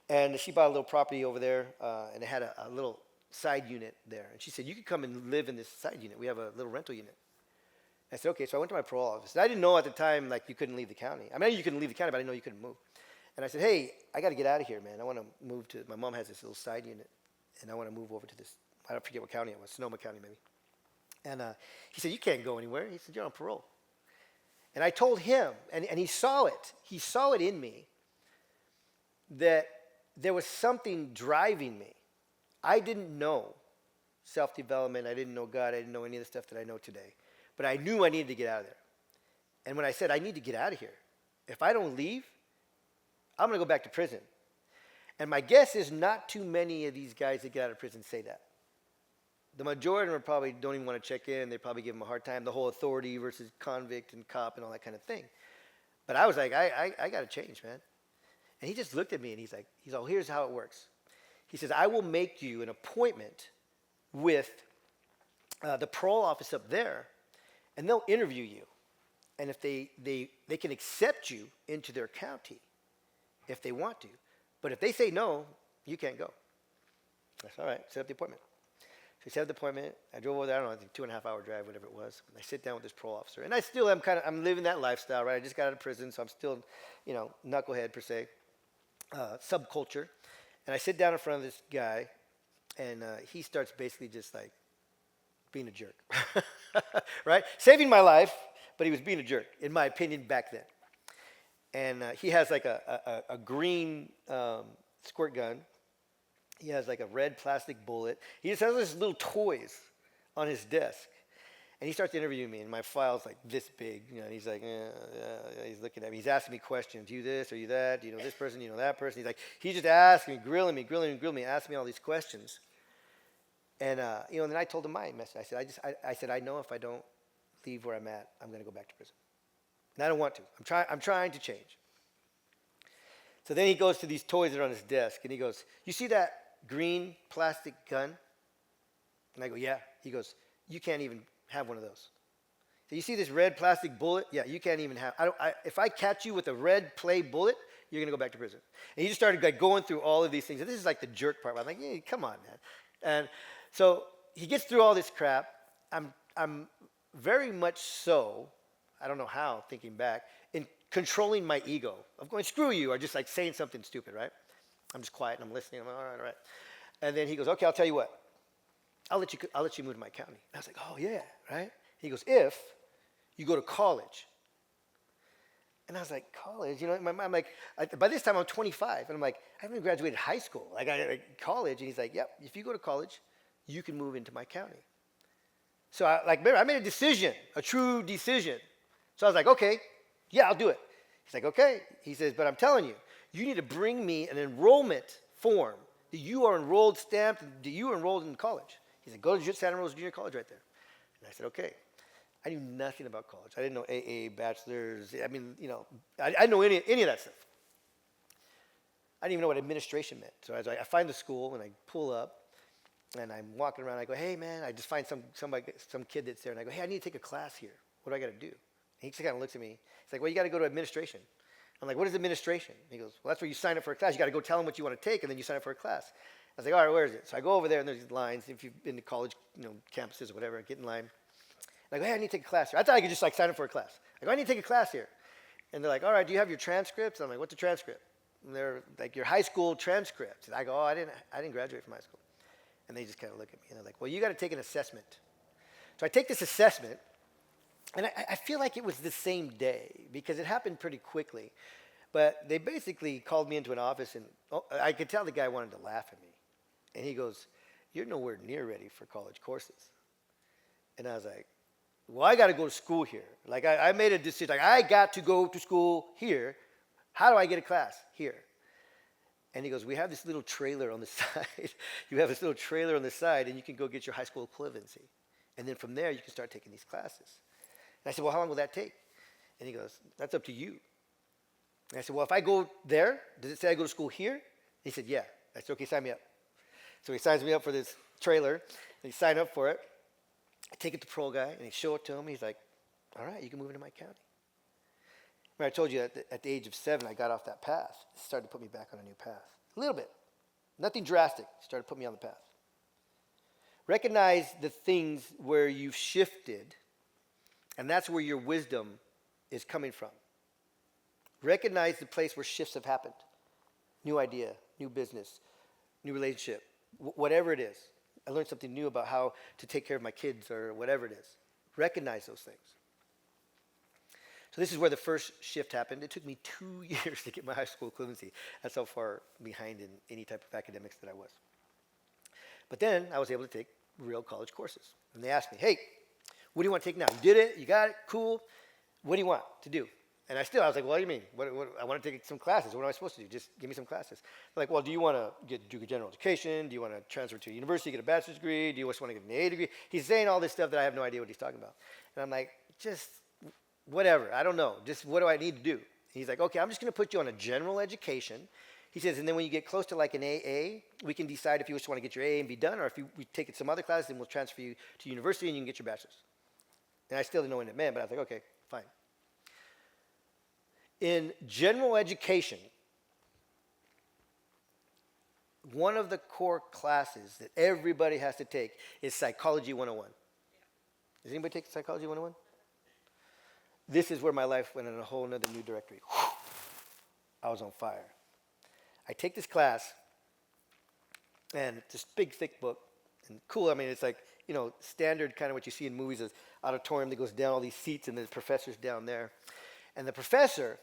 [SPEAKER 1] and she bought a little property over there, and it had a little side unit there. And she said, "You could come and live in this side unit. We have a little rental unit." I said, "Okay." So I went to my parole office. And I didn't know at the time like you couldn't leave the county. I mean, you couldn't leave the county, but I didn't know you couldn't move. And I said, "Hey, I got to get out of here, man. I want to move to. My mom has this little side unit, and I want to move over to this. I don't forget what county it was, Sonoma County maybe." And he said, "You can't go anywhere." He said, "You're on parole." And I told him, and he saw it. He saw it in me that there was something driving me. I didn't know self-development. I didn't know God. I didn't know any of the stuff that I know today. But I knew I needed to get out of there. And when I said, I need to get out of here, if I don't leave, I'm going to go back to prison. And my guess is not too many of these guys that get out of prison say that. The majority of them probably don't even want to check in. They probably give them a hard time. The whole authority versus convict and cop and all that kind of thing. But I was like, I got to change, man. And he just looked at me and he's like, here's how it works. He says, I will make you an appointment with the parole office up there, and they'll interview you. And if they can accept you into their county if they want to. But if they say no, you can't go. That's all right. Set up the appointment. So he set up the appointment. I drove over there, I don't know, I think 2.5 hour drive, whatever it was. And I sit down with this parole officer. And I still am I'm living that lifestyle, right? I just got out of prison, so I'm still, knucklehead per se, subculture. And I sit down in front of this guy, and he starts basically just like being a jerk, right? Saving my life, but he was being a jerk, in my opinion, back then. And he has like a green squirt gun. He has like a red plastic bullet. He just has these little toys on his desk. And he starts interviewing me, and my file's like this big. And he's like, he's looking at me. He's asking me questions. You this, or you that? Do you know this person? Do you know that person? He's just asking me, grilling me, asking me all these questions. And then I told him my message. I said, I know if I don't leave where I'm at, I'm going to go back to prison. And I don't want to. I'm trying to change. So then he goes to these toys that are on his desk, and he goes, you see that green plastic gun? And I go, yeah. He goes, you can't even have one of those. So you see this red plastic bullet? Yeah, you can't even have. If I catch you with a red play bullet, you're going to go back to prison. And he just started like going through all of these things. And this is like the jerk part. I'm like, hey, come on, man. And so he gets through all this crap. I'm very much so, I don't know how, thinking back, in controlling my ego of going, screw you, or just like saying something stupid, right? I'm just quiet and I'm listening. I'm like, all right. And then he goes, okay, I'll tell you what. I'll let you move to my county. And I was like, oh yeah, right? He goes, if you go to college. And I was like, college? I'm like, by this time I'm 25, and I'm like, I haven't even graduated high school. College. And he's like, yep, if you go to college, you can move into my county. So I made a decision, a true decision. So I was like, okay, yeah, I'll do it. He's like, okay. He says, but I'm telling you, you need to bring me an enrollment form that you are enrolled, stamped, that you are enrolled in college. He said, go to Santa Rosa Junior College right there. And I said, okay. I knew nothing about college. I didn't know AA, bachelor's. I mean, I didn't know any of that stuff. I didn't even know what administration meant. So I find the school, and I pull up, and I'm walking around. I go, hey, man. I just find some kid that's there, and I go, hey, I need to take a class here. What do I got to do? And he just kind of looks at me. He's like, well, you got to go to administration. I'm like, what is administration? He goes, well, that's where you sign up for a class. You got to go tell them what you want to take, and then you sign up for a class. I was like, all right, where is it? So I go over there, and there's these lines. If you've been to college, campuses or whatever, get in line. And I go, hey, I need to take a class here. I thought I could just sign up for a class. I go, I need to take a class here. And they're like, all right, do you have your transcripts? I'm like, what's a transcript? And they're like, your high school transcripts. And I go, oh, I didn't graduate from high school. And they just kind of look at me, and they're like, well, you got to take an assessment. So I take this assessment, and I feel like it was the same day because it happened pretty quickly. But they basically called me into an office, and I could tell the guy wanted to laugh at me. And he goes, you're nowhere near ready for college courses. And I was like, well, I got to go to school here. Like, I made a decision. Like, I got to go to school here. How do I get a class? Here. And he goes, we have this little trailer on the side. You have this little trailer on the side, and you can go get your high school equivalency. And then from there, you can start taking these classes. And I said, well, how long will that take? And he goes, that's up to you. And I said, well, if I go there, does it say I go to school here? He said, yeah. I said, okay, sign me up. So he signs me up for this trailer, and he signed up for it. I take it to Pro Guy, and he show it to him. He's like, all right, you can move into my county. Remember, I told you at the age of 7, I got off that path. It started to put me back on a new path. A little bit. Nothing drastic. It started to put me on the path. Recognize the things where you've shifted, and that's where your wisdom is coming from. Recognize the place where shifts have happened. New idea, new business, new relationship, whatever it is. I learned something new about how to take care of my kids or whatever it is. Recognize those things. So this is where the first shift happened. It took me 2 years to get my high school equivalency. That's how far behind in any type of academics that I was. But then I was able to take real college courses. And they asked me, hey, what do you want to take now? You did it, you got it, cool. What do you want to do? And I was like, well, what do you mean? I want to take some classes. What am I supposed to do? Just give me some classes. They're like, well, do you want to do a general education? Do you want to transfer to a university, get a bachelor's degree? Do you just want to get an AA degree? He's saying all this stuff that I have no idea what he's talking about. And I'm like, just whatever. I don't know. Just what do I need to do? He's like, okay, I'm just going to put you on a general education. He says, and then when you get close to like an AA, we can decide if you just want to get your AA and be done, or if we take some other classes, then we'll transfer you to university and you can get your bachelor's. And I still didn't know what it meant, but I was like, okay, fine. In general education, one of the core classes that everybody has to take is Psychology 101. Does anybody take Psychology 101? This is where my life went in a whole nother new directory. I was on fire. I take this class, and it's this big, thick book, and cool. I mean, it's like, standard kind of what you see in movies, is auditorium that goes down all these seats, and the professor's down there. And the professor,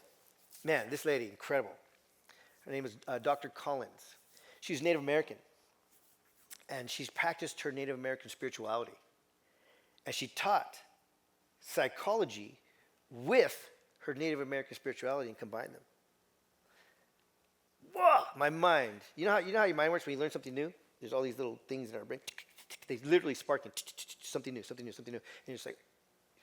[SPEAKER 1] man, this lady, incredible. Her name is Dr. Collins. She's Native American, and she's practiced her Native American spirituality. And she taught psychology with her Native American spirituality and combined them. Whoa, my mind. You know how your mind works when you learn something new? There's all these little things in our brain. They literally spark something new. And you're just like,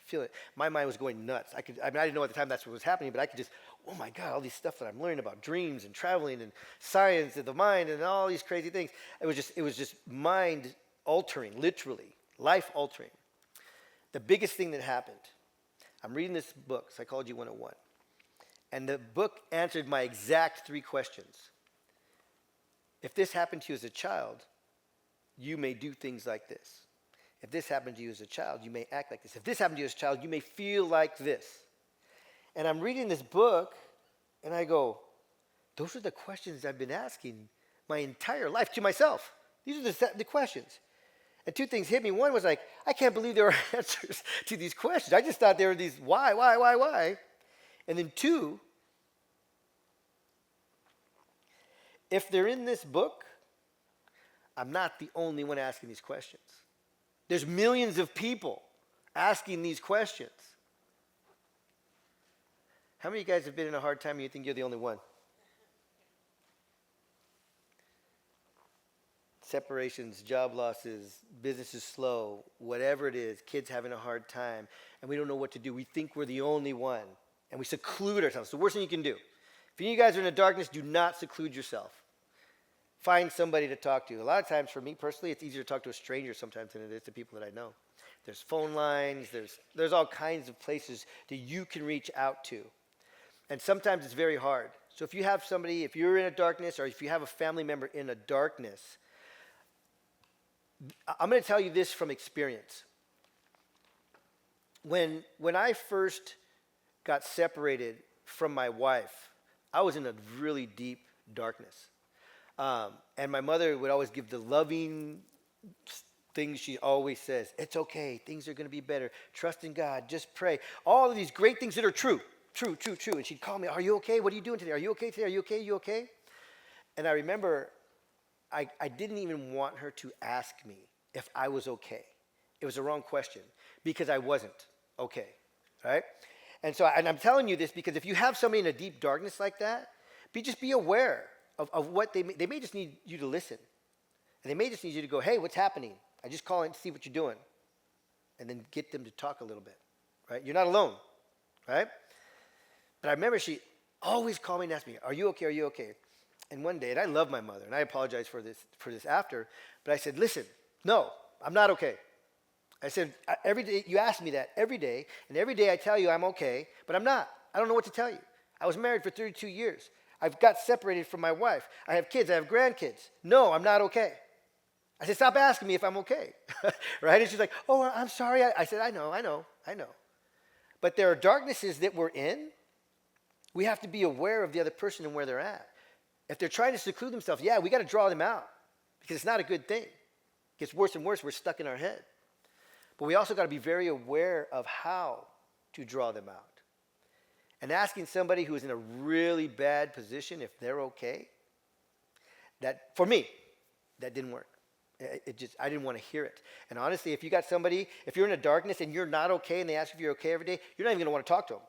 [SPEAKER 1] feel it. My mind was going nuts. I didn't know at the time that's what was happening, but I could just, oh my God, all these stuff that I'm learning about dreams and traveling and science and the mind and all these crazy things. It was just mind altering, literally, life altering. The biggest thing that happened, I'm reading this book, Psychology 101, and the book answered my exact 3 questions. If this happened to you as a child, you may do things like this. If this happened to you as a child, you may act like this. If this happened to you as a child, you may feel like this. And I'm reading this book, and I go, those are the questions I've been asking my entire life to myself. These are the questions. And 2 things hit me. One was like, I can't believe there are answers to these questions. I just thought there were these why. And then 2, if they're in this book, I'm not the only one asking these questions. There's millions of people asking these questions. How many of you guys have been in a hard time and you think you're the only one? Separations, job losses, business is slow, whatever it is, kids having a hard time, and we don't know what to do. We think we're the only one, and we seclude ourselves. It's the worst thing you can do. If any of you guys are in the darkness, do not seclude yourself. Find somebody to talk to. A lot of times, for me personally, it's easier to talk to a stranger sometimes than it is to people that I know. There's phone lines. There's all kinds of places that you can reach out to. And sometimes it's very hard. So if you have somebody, if you're in a darkness, or if you have a family member in a darkness, I'm going to tell you this from experience. When I first got separated from my wife, I was in a really deep darkness. And my mother would always give the loving things she always says. It's okay. Things are going to be better. Trust in God. Just pray. All of these great things that are true. And she'd call me, are you okay? What are you doing today? Are you okay today? Are you okay? You okay? And I remember I didn't even want her to ask me if I was okay. It was the wrong question because I wasn't okay. Right? And I'm telling you this because if you have somebody in a deep darkness like that, just be aware of what they may just need you to listen. And they may just need you to go, hey, what's happening? I just call in to see what you're doing. And then get them to talk a little bit, right? You're not alone, right? But I remember she always called me and asked me, are you okay? Are you okay? And one day, and I love my mother, and I apologize for this after, but I said, listen, no, I'm not okay. I said, every day, you ask me that every day, and every day I tell you I'm okay, but I'm not. I don't know what to tell you. I was married for 32 years. I've got separated from my wife. I have kids. I have grandkids. No, I'm not okay. I said, stop asking me if I'm okay, right? And she's like, oh, I'm sorry. I said, I know. But there are darknesses that we're in. We have to be aware of the other person and where they're at. If they're trying to seclude themselves, yeah, we got to draw them out because it's not a good thing. It gets worse and worse. We're stuck in our head. But we also got to be very aware of how to draw them out. And asking somebody who is in a really bad position if they're okay, that, for me, that didn't work. I didn't want to hear it. And honestly, if you're in a darkness and you're not okay and they ask if you're okay every day, you're not even going to want to talk to them.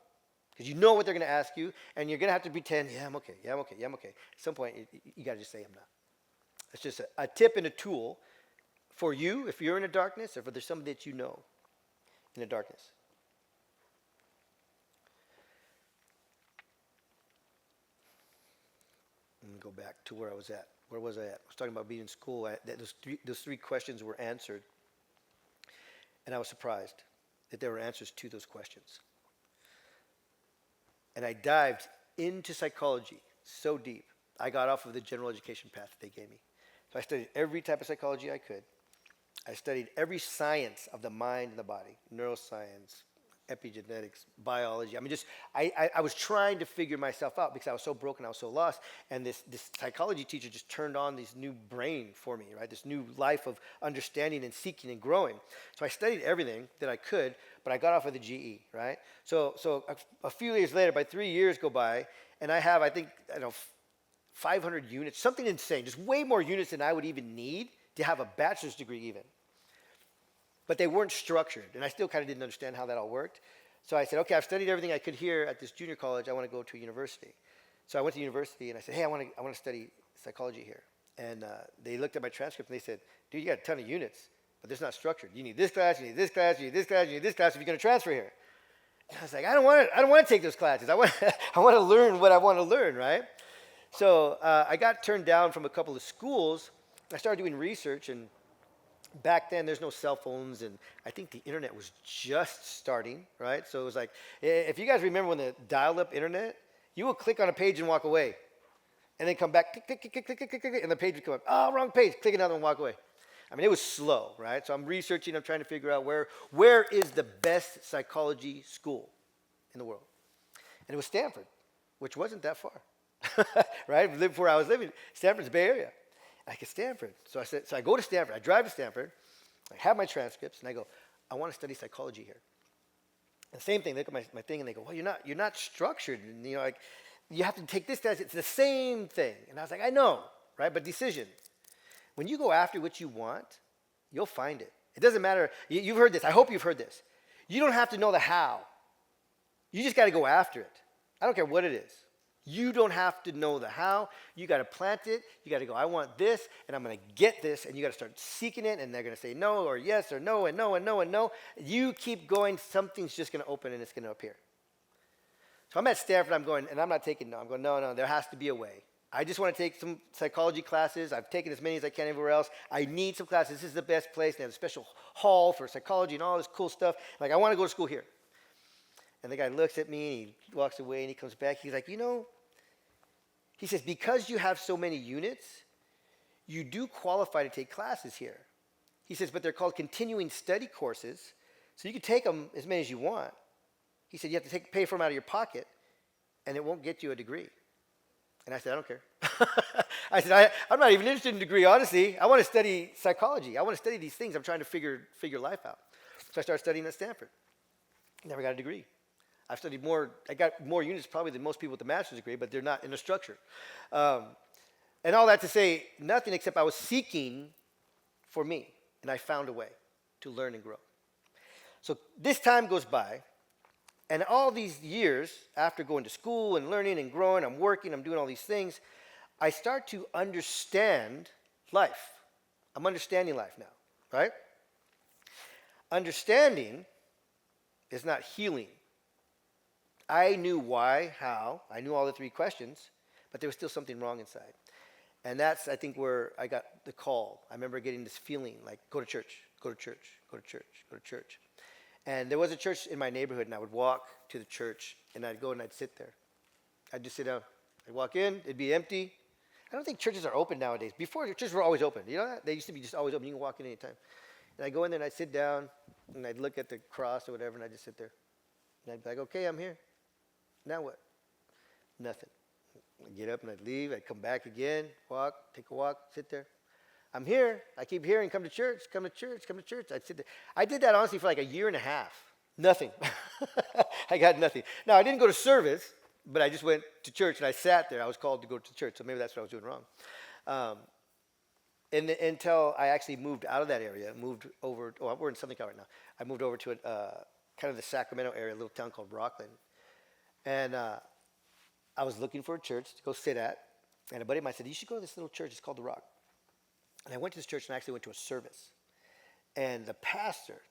[SPEAKER 1] Because you know what they're going to ask you, and you're going to have to pretend, yeah, I'm okay. At some point, you got to just say, I'm not. It's just a tip and a tool for you if you're in a darkness or if there's somebody that you know in a darkness. Let me go back to where I was at. Where was I at? I was talking about being in school. Those three questions were answered, and I was surprised that there were answers to those questions. And I dived into psychology so deep, I got off of the general education path that they gave me. So I studied every type of psychology I could. I studied every science of the mind and the body, neuroscience, epigenetics, biology. I mean, I was trying to figure myself out because I was so broken, I was so lost. And this psychology teacher just turned on this new brain for me, right? This new life of understanding and seeking and growing. So I studied everything that I could, but I got off of the GE, right? So a few years later, by 3 years go by, and I have, I don't know, 500 units, something insane, just way more units than I would even need to have a bachelor's degree even. But they weren't structured, and I still kind of didn't understand how that all worked. So I said, okay, I've studied everything I could here at this junior college. I want to go to a university. So I went to university, and I said, hey, I want to study psychology here. And they looked at my transcript, and they said, dude, you got a ton of units, but there's not structured. You need this class, you need this class, you need this class, you need this class if you're going to transfer here. And I was like, I don't want to take those classes. I want to learn what I want to learn, right? So I got turned down from a couple of schools. I started doing research, and back then there's no cell phones, and I think the internet was just starting, right? So it was like, if you guys remember when the dial-up internet, you would click on a page and walk away, and then come back, click, click, click, click, click, click, click, and the page would come up. Oh, wrong page. Click another one, walk away. I mean, it was slow, right? So I'm researching, I'm trying to figure out where is the best psychology school in the world. And it was Stanford, which wasn't that far, right? Where I was living, Stanford's the Bay Area. I get Stanford. So I go to Stanford. I drive to Stanford. I have my transcripts, and I go, I want to study psychology here. And same thing. They look at my thing, and they go, well, you're not structured. And, like, you have to take this test. It's the same thing. And I was like, I know, right? But decision. When you go after what you want, you'll find it. It doesn't matter. You've heard this. I hope you've heard this. You don't have to know the how. You just got to go after it. I don't care what it is. You don't have to know the how. You got to plant it. You got to go, I want this, and I'm going to get this, and you got to start seeking it, and they're going to say no or yes or no and no and no and no. You keep going, something's just going to open, and it's going to appear. So I'm at Stanford, I'm going, and I'm not taking no. I'm going, no, there has to be a way. I just want to take some psychology classes. I've taken as many as I can everywhere else. I need some classes. This is the best place. They have a special hall for psychology and all this cool stuff. Like, I want to go to school here. And the guy looks at me, and he walks away, and he comes back. He's like, he says, because you have so many units, you do qualify to take classes here. He says, but they're called continuing study courses, so you can take them as many as you want. He said, you have to pay for them out of your pocket, and it won't get you a degree. And I said, I don't care. I said, I'm not even interested in a degree, honestly. I want to study psychology. I want to study these things. I'm trying to figure life out. So I started studying at Stanford. Never got a degree. I got more units probably than most people with a master's degree, but they're not in a structure. And all that to say, nothing except I was seeking for me, and I found a way to learn and grow. So this time goes by, and all these years after going to school and learning and growing, I'm working, I'm doing all these things, I start to understand life. I'm understanding life now, right? Understanding is not healing. I knew why, how, I knew all the three questions, but there was still something wrong inside. And that's, I think, where I got the call. I remember getting this feeling like, go to church, go to church, go to church, go to church. And there was a church in my neighborhood, and I would walk to the church, and I'd go and I'd sit there. I'd just sit down. I'd walk in, it'd be empty. I don't think churches are open nowadays. Before, churches were always open. You know that? They used to be just always open. You can walk in anytime. And I'd go in there, and I'd sit down, and I'd look at the cross or whatever, and I'd just sit there. And I'd be like, okay, I'm here. Now what? Nothing. I'd get up and I'd leave. I'd come back again, walk, take a walk, sit there. I'm here. I keep hearing, come to church, come to church, come to church. I'd sit there. I did that honestly for like a year and a half. Nothing. I got nothing. Now, I didn't go to service, but I just went to church and I sat there. I was called to go to church, so maybe that's what I was doing wrong. Until I actually moved out of that area, moved over, we're in Southern Cal right now. I moved over to kind of the Sacramento area, a little town called Rockland. And I was looking for a church to go sit at. And a buddy of mine said, you should go to this little church. It's called The Rock. And I went to this church and I actually went to a service. And the pastor,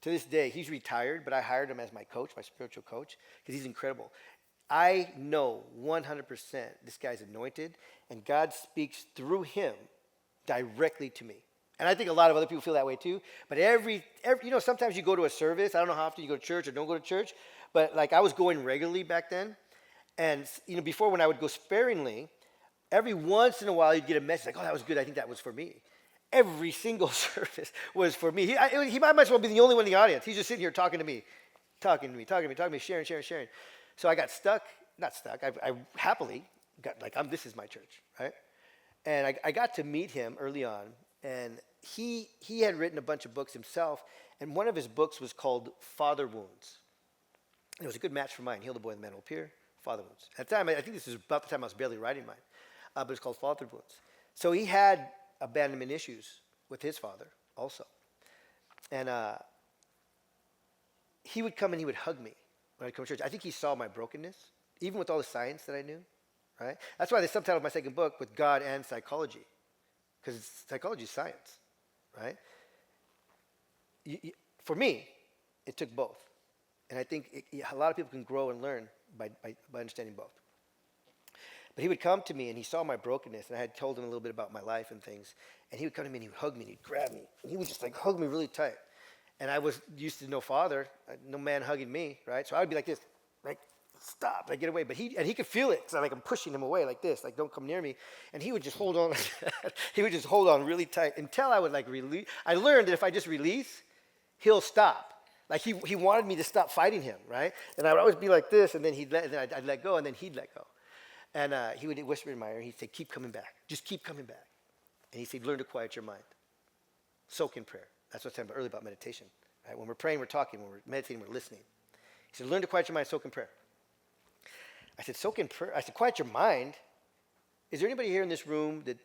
[SPEAKER 1] to this day, he's retired, but I hired him as my coach, my spiritual coach, because he's incredible. I know 100% this guy's anointed, and God speaks through him directly to me. And I think a lot of other people feel that way too. But every sometimes you go to a service. I don't know how often you go to church or don't go to church. But like I was going regularly back then. And before when I would go sparingly, every once in a while you'd get a message like, oh, that was good. I think that was for me. Every single service was for me. He might as well be the only one in the audience. He's just sitting here talking to me, sharing. So I got stuck. Not stuck. I happily got like, this is my church, right? And I got to meet him early on. And he had written a bunch of books himself. And one of his books was called Father Wounds. And it was a good match for mine. Heal the Boy in the Man Will Appear, Father Wounds. At the time, I think this is about the time I was barely writing mine. But it's called Father Wounds. So he had abandonment issues with his father also. And he would come and he would hug me when I'd come to church. I think he saw my brokenness, even with all the science that I knew, right? That's why the subtitle of my second book, With God and Psychology, because psychology is science, right? For me, it took both. And I think a lot of people can grow and learn by understanding both. But he would come to me and he saw my brokenness, and I had told him a little bit about my life and things. And he would come to me and he would hug me and he'd grab me. And he would just like hug me really tight. And I was used to no father, no man hugging me, right? So I would be like this, like, stop, like get away. But he could feel it, because I'm pushing him away like this, like don't come near me. And he would just hold on like that. He would just hold on really tight until I would like release. I learned that if I just release, he'll stop. Like he wanted me to stop fighting him, right? And I would always be like this, and then I'd let go, and then he'd let go. And he would whisper in my ear, he'd say, keep coming back. Just keep coming back. And he said, learn to quiet your mind. Soak in prayer. That's what I said earlier about meditation. Right? When we're praying, we're talking. When we're meditating, we're listening. He said, learn to quiet your mind, soak in prayer. I said, soak in prayer? I said, quiet your mind? Is there anybody here in this room that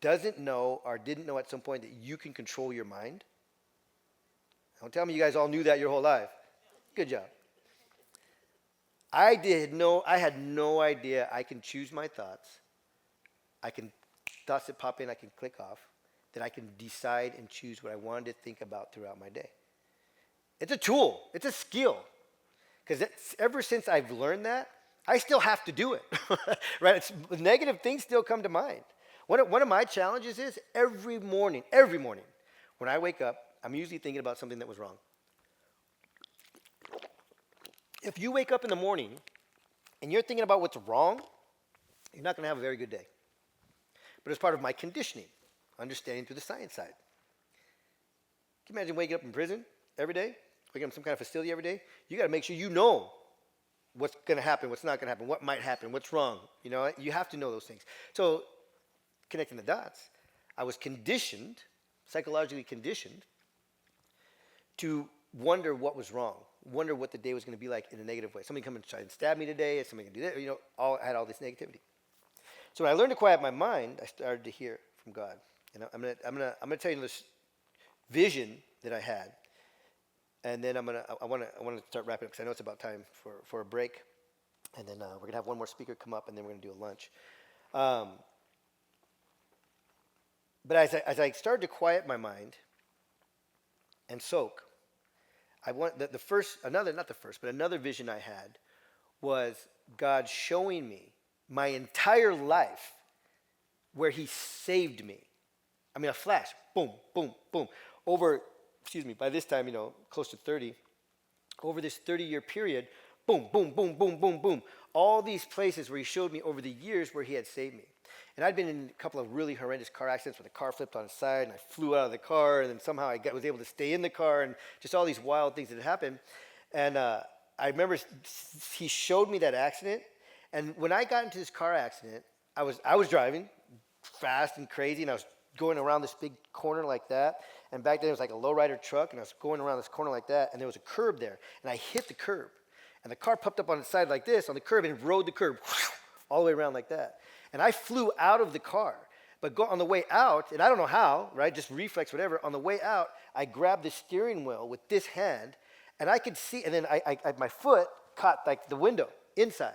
[SPEAKER 1] doesn't know or didn't know at some point that you can control your mind? Don't tell me you guys all knew that your whole life. Good job. I had no idea I can choose my thoughts. Thoughts that pop in, I can click off, that I can decide and choose what I wanted to think about throughout my day. It's a tool. It's a skill. Because ever since I've learned that, I still have to do it. Right? Negative things still come to mind. One of my challenges is every morning, when I wake up, I'm usually thinking about something that was wrong. If you wake up in the morning and you're thinking about what's wrong, you're not going to have a very good day. But it's part of my conditioning, understanding through the science side. Can you imagine waking up in prison every day, waking up in some kind of facility every day? You got to make sure you know what's going to happen, what's not going to happen, what might happen, what's wrong. You have to know those things. So connecting the dots, I was conditioned, psychologically conditioned, to wonder what was wrong, wonder what the day was going to be like in a negative way. Somebody come and try and stab me today, is somebody going to do that? I had all this negativity. So when I learned to quiet my mind, I started to hear from God. I'm gonna tell you this vision that I had, and then I want to start wrapping up because I know it's about time for a break, and then we're gonna have one more speaker come up, and then we're gonna do a lunch. But as I started to quiet my mind and soak, I want the first, another, not the first, but another vision I had was God showing me my entire life where he saved me. I mean, a flash, boom, boom, boom. Over, excuse me, by this time, close to 30, over this 30-year period, boom, boom, boom, boom, boom, boom. All these places where he showed me over the years where he had saved me. And I'd been in a couple of really horrendous car accidents where the car flipped on its side and I flew out of the car, and then somehow was able to stay in the car, and just all these wild things that had happened. And I remember he showed me that accident. And when I got into this car accident, I was driving fast and crazy, and I was going around this big corner like that. And back then it was like a lowrider truck, and I was going around this corner like that, and there was a curb there, and I hit the curb. And the car popped up on its side like this on the curb and rode the curb all the way around like that. And I flew out of the car. But on the way out, and I don't know how, right, just reflex, whatever, on the way out, I grabbed the steering wheel with this hand, and I could see, and then my foot caught like the window inside.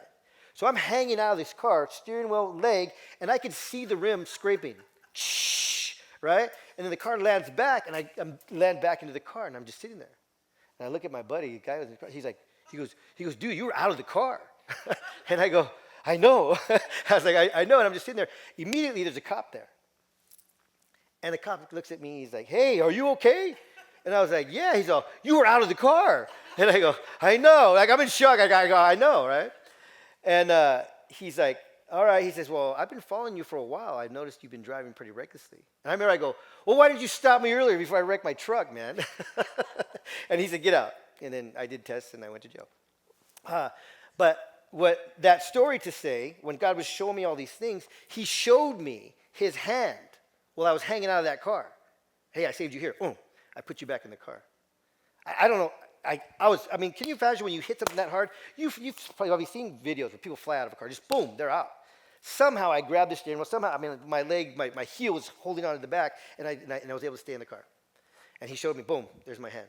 [SPEAKER 1] So I'm hanging out of this car, steering wheel, leg, and I could see the rim scraping, right? And then the car lands back, and I land back into the car, and I'm just sitting there. And I look at my buddy, the guy was in the car, he goes, dude, you were out of the car. And I go, I know. I was like, I know, and I'm just sitting there. Immediately, there's a cop there. And the cop looks at me, he's like, hey, are you okay? And I was like, yeah. He's all, you were out of the car. And I go, I know. Like, I'm in shock. I go, I know, right? And he's like, all right. He says, well, I've been following you for a while. I've noticed you've been driving pretty recklessly. And I remember I go, well, why didn't you stop me earlier before I wrecked my truck, man? And he said, get out. And then I did tests, and I went to jail. But what that story to say, when God was showing me all these things, he showed me his hand while I was hanging out of that car. Hey, I saved you here. Boom. I put you back in the car. I don't know. I mean, can you imagine when you hit something that hard? You've probably seen videos where people fly out of a car. Just boom, they're out. Somehow I grabbed the steering wheel. Somehow, I mean, my leg, my heel was holding on to the back, and I was able to stay in the car. And he showed me, boom, there's my hand.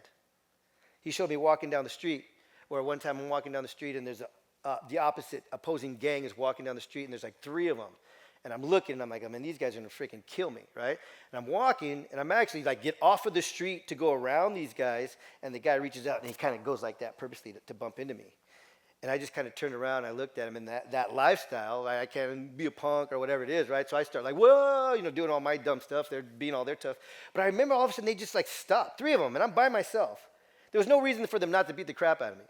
[SPEAKER 1] He showed me walking down the street, where one time I'm walking down the street, and there's the opposite opposing gang is walking down the street, and there's like 3 of them. And I'm looking, and I'm like, I mean, these guys are going to freaking kill me, right? And I'm walking, and I'm actually like get off of the street to go around these guys, and the guy reaches out, and he kind of goes like that purposely to bump into me. And I just kind of turned around, and I looked at him, and that lifestyle, I can't be a punk or whatever it is, right? So I start like, whoa, doing all my dumb stuff. They're being all their tough. But I remember all of a sudden they just like stopped, 3 of them, and I'm by myself. There was no reason for them not to beat the crap out of me.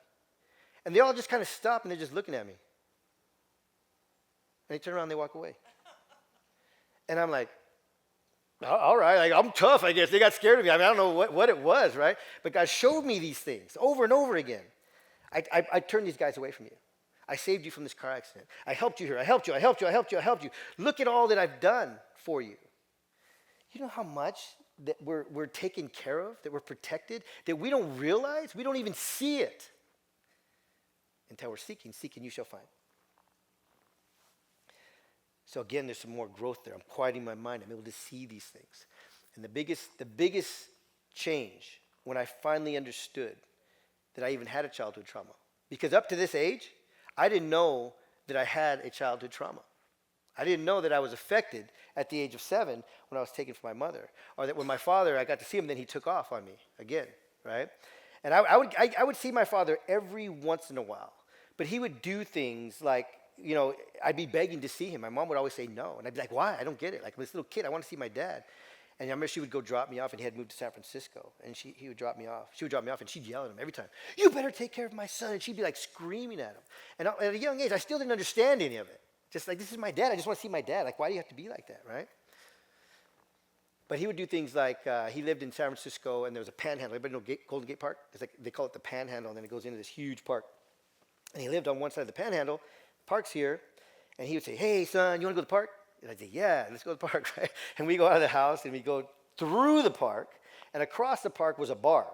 [SPEAKER 1] And they all just kind of stop, and they're just looking at me. And they turn around and they walk away. And I'm like, all right, like, I'm tough, I guess. They got scared of me. I mean, I don't know what it was, right? But God showed me these things over and over again. I turned these guys away from you. I saved you from this car accident. I helped you here. I helped you. I helped you. I helped you. I helped you. Look at all that I've done for you. You know how much that we're taken care of, that we're protected, that we don't realize? We don't even see it until we're seeking. Seeking you shall find. So again, there's some more growth there. I'm quieting my mind. I'm able to see these things. And the biggest change when I finally understood that I even had a childhood trauma. Because up to this age, I didn't know that I had a childhood trauma. I didn't know that I was affected at the age of 7 when I was taken from my mother. Or that when my father, I got to see him, then he took off on me again, right? And I would see my father every once in a while. But he would do things like, I'd be begging to see him. My mom would always say no. And I'd be like, why? I don't get it. Like, this little kid, I want to see my dad. And I remember she would go drop me off, and he had moved to San Francisco. And he would drop me off. She would drop me off, and she'd yell at him every time, you better take care of my son. And she'd be like screaming at him. And at a young age, I still didn't understand any of it. Just like, this is my dad. I just want to see my dad. Like, why do you have to be like that, right? But he would do things like, he lived in San Francisco, and there was a panhandle. Everybody know Golden Gate Park? It's like, they call it the panhandle, and then it goes into this huge park. And he lived on one side of the panhandle. Park's here. And he would say, hey, son, you want to go to the park? And I'd say, yeah, let's go to the park, right? And we go out of the house, and we go through the park, and across the park was a bar.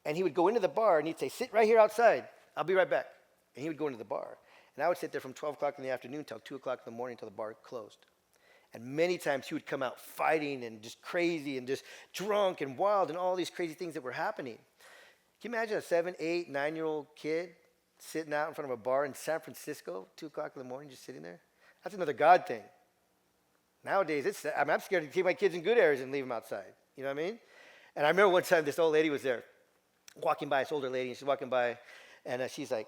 [SPEAKER 1] And he would go into the bar, and he'd say, sit right here outside. I'll be right back. And he would go into the bar. And I would sit there from 12 o'clock in the afternoon till 2 o'clock in the morning until the bar closed. And many times he would come out fighting and just crazy and just drunk and wild and all these crazy things that were happening. Can you imagine a 7, 8, 9-year-old kid sitting out in front of a bar in San Francisco, 2 o'clock in the morning, just sitting there? That's another God thing. Nowadays, I'm scared to take my kids in good areas and leave them outside. You know what I mean? And I remember one time this old lady was there, walking by, this older lady, and she's walking by, and she's like,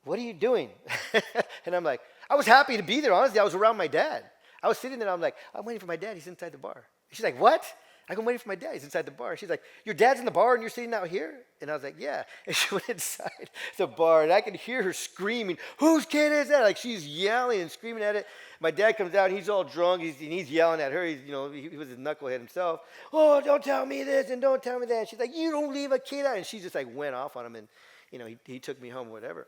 [SPEAKER 1] "What are you doing?" And I'm like, I was happy to be there, honestly. I was around my dad. I was sitting there, I'm like, I'm waiting for my dad, he's inside the bar. She's like, "What?" I go, "I'm waiting for my dad, he's inside the bar." She's like, "Your dad's in the bar and you're sitting out here?" And I was like, "Yeah." And she went inside the bar, and I could hear her screaming, "Whose kid is that?" Like, she's yelling and screaming at it. My dad comes out, and he's all drunk, and he's yelling at her. He was a knucklehead himself. "Oh, don't tell me this and don't tell me that." And she's like, "You don't leave a kid out." And she just like went off on him, and he took me home, whatever.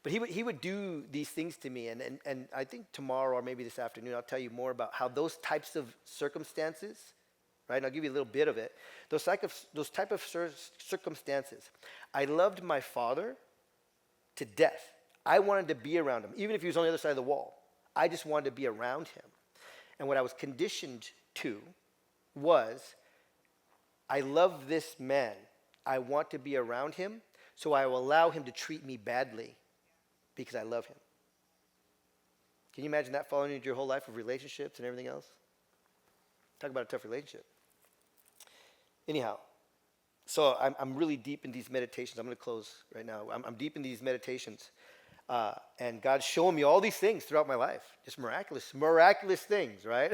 [SPEAKER 1] But he would do these things to me, and I think tomorrow or maybe this afternoon I'll tell you more about how those types of circumstances, right? And I'll give you a little bit of it. Those type of circumstances. I loved my father to death. I wanted to be around him, even if he was on the other side of the wall. I just wanted to be around him. And what I was conditioned to was, I love this man. I want to be around him, so I will allow him to treat me badly because I love him. Can you imagine that following into your whole life of relationships and everything else? Talk about a tough relationship. Anyhow, so I'm really deep in these meditations. I'm going to close right now. I'm deep in these meditations. And God's showing me all these things throughout my life. Just miraculous things, right?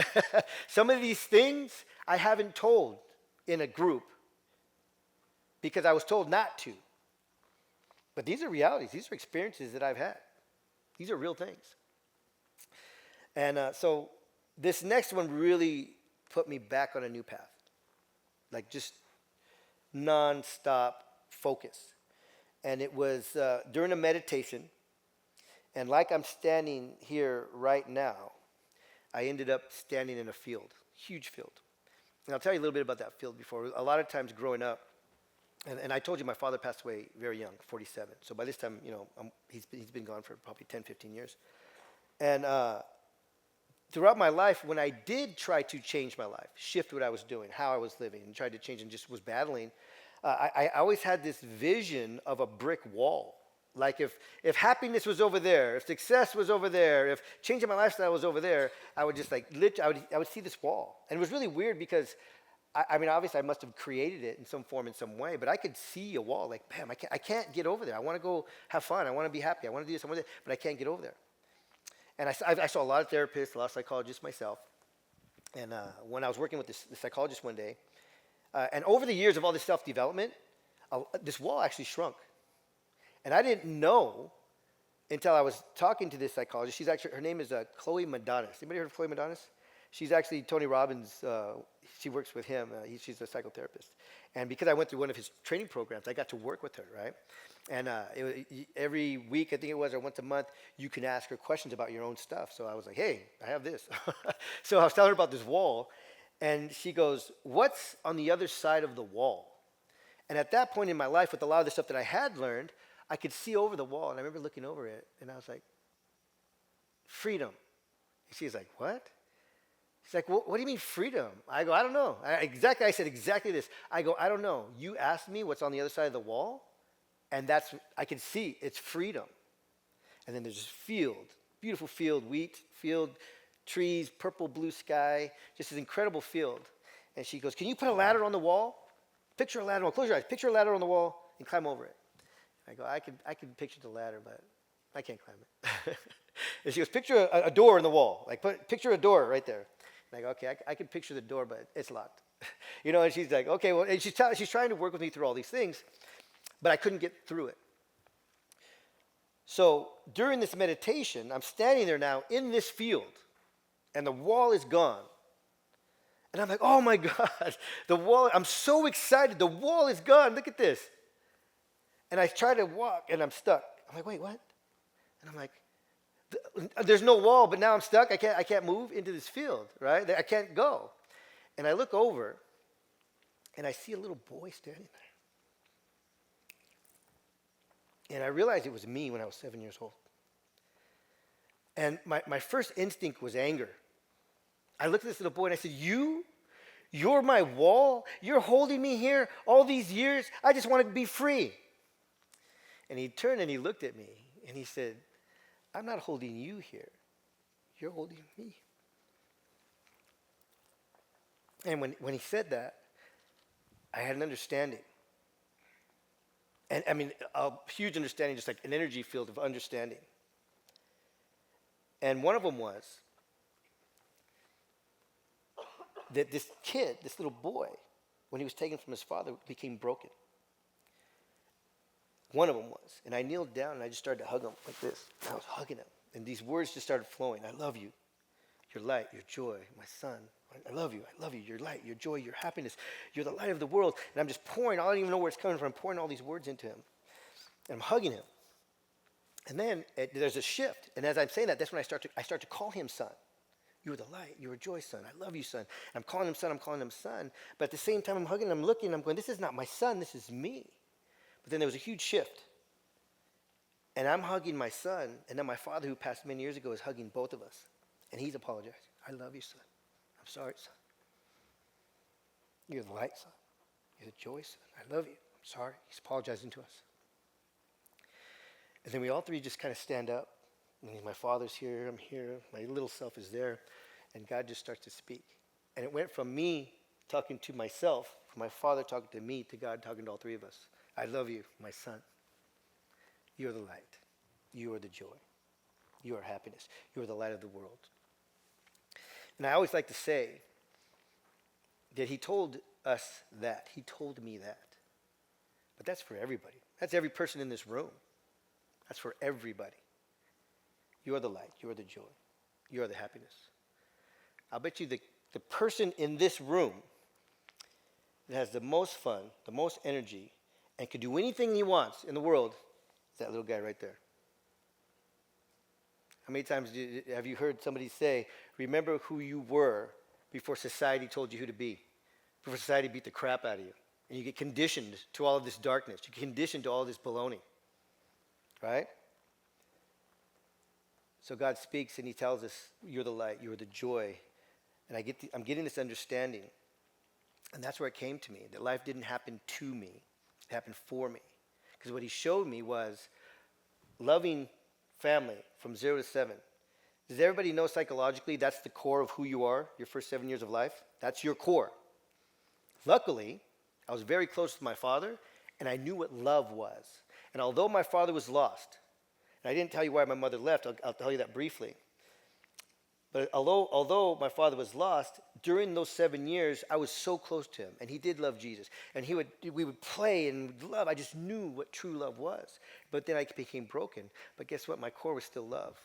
[SPEAKER 1] Some of these things I haven't told in a group because I was told not to. But these are realities. These are experiences that I've had. These are real things. And so this next one really put me back on a new path. Like just non-stop focus. And it was during a meditation. And like I'm standing here right now, I ended up standing in a field, huge field. And I'll tell you a little bit about that field before. A lot of times growing up, and I told you my father passed away very young, 47. So by this time, he's been gone for probably 10, 15 years. And throughout my life, when I did try to change my life, shift what I was doing, how I was living, and tried to change and just was battling, I always had this vision of a brick wall. Like if happiness was over there, if success was over there, if changing my lifestyle was over there, I would just I would see this wall. And it was really weird because I mean, obviously I must have created it in some form, in some way, but I could see a wall. Like, bam, I can't get over there. I want to go have fun. I want to be happy. I want to do this. I want to do that, but I can't get over there. And I saw a lot of therapists, a lot of psychologists myself. And when I was working with the psychologist one day, and over the years of all this self-development, this wall actually shrunk. And I didn't know until I was talking to this psychologist. Her name is Chloe Madanis. Anybody heard of Chloe Madanis? She's actually Tony Robbins. She works with him. She's a psychotherapist. And because I went through one of his training programs, I got to work with her, right? And every week, I think it was, or once a month, you can ask her questions about your own stuff. So I was like, hey, I have this. So I was telling her about this wall. And she goes, what's on the other side of the wall? And at that point in my life, with a lot of the stuff that I had learned, I could see over the wall. And I remember looking over it, and I was like, freedom. And she's like, what? She's like, well, what do you mean freedom? I go, I don't know. I said exactly this. I go, I don't know. You asked me what's on the other side of the wall, and I can see it's freedom. And then there's this field, beautiful field, wheat field, trees, purple blue sky, just this incredible field. And she goes, can you put a ladder on the wall? Picture a ladder. Close your eyes. Picture a ladder on the wall and climb over it. I go, I can picture the ladder, but I can't climb it. And she goes, picture a door in the wall. Like, picture a door right there. And I go, okay, I can picture the door, but it's locked. And she's like, okay, well, and she's trying to work with me through all these things, but I couldn't get through it. So during this meditation, I'm standing there now in this field, and the wall is gone. And I'm like, oh my God, the wall, I'm so excited. The wall is gone. Look at this. And I try to walk, and I'm stuck. I'm like, wait, what? And I'm like, there's no wall, but now I'm stuck. I can't move into this field, right? I can't go. And I look over, and I see a little boy standing there. And I realized it was me when I was 7 years old. And my first instinct was anger. I looked at this little boy, and I said, you're my wall? You're holding me here all these years? I just wanted to be free. And he turned and he looked at me, and he said, I'm not holding you here. You're holding me. And when he said that, I had an understanding. And I mean, a huge understanding, just like an energy field of understanding. And one of them was that this kid, this little boy, when he was taken from his father, became broken. One of them was. And I kneeled down and I just started to hug him like this. And I was hugging him. And these words just started flowing. I love you. Your light, your joy, my son. I love you. I love you. Your light, your joy, your happiness. You're the light of the world. And I'm just pouring. I don't even know where it's coming from. I'm pouring all these words into him. And I'm hugging him. And then there's a shift. And as I'm saying that, that's when I start to call him son. You're the light. You're a joy, son. I love you, son. And I'm calling him son. I'm calling him son. But at the same time, I'm hugging him. I'm looking. I'm going, this is not my son. This is me. But then there was a huge shift. And I'm hugging my son. And then my father, who passed many years ago, is hugging both of us. And he's apologizing. I love you, son. I'm sorry, son. You're the light, son. You're the joy, son. I love you. I'm sorry. He's apologizing to us. And then we all three just kind of stand up. And my father's here. I'm here. My little self is there. And God just starts to speak. And it went from me talking to myself, from my father talking to me, to God talking to all three of us. I love you, my son. You are the light. You are the joy. You are happiness. You are the light of the world. And I always like to say that he told us that. He told me that. But that's for everybody. That's every person in this room. That's for everybody. You are the light. You are the joy. You are the happiness. I'll bet you the person in this room that has the most fun, the most energy, and can do anything he wants in the world is that little guy right there. How many times have you heard somebody say, remember who you were before society told you who to be, before society beat the crap out of you, and you get conditioned to all of this darkness, you get conditioned to all this baloney, right? So God speaks and he tells us, you're the light, you're the joy, and I'm getting this understanding, and that's where it came to me, that life didn't happen to me, it happened for me, because what he showed me was loving family from 0 to 7. Does everybody know psychologically that's the core of who you are, your first 7 years of life? That's your core. Luckily, I was very close to my father, and I knew what love was. And although my father was lost, and I didn't tell you why my mother left, I'll tell you that briefly. But although my father was lost, during those 7 years, I was so close to him, and he did love Jesus. And we would play and love. I just knew what true love was. But then I became broken. But guess what? My core was still love.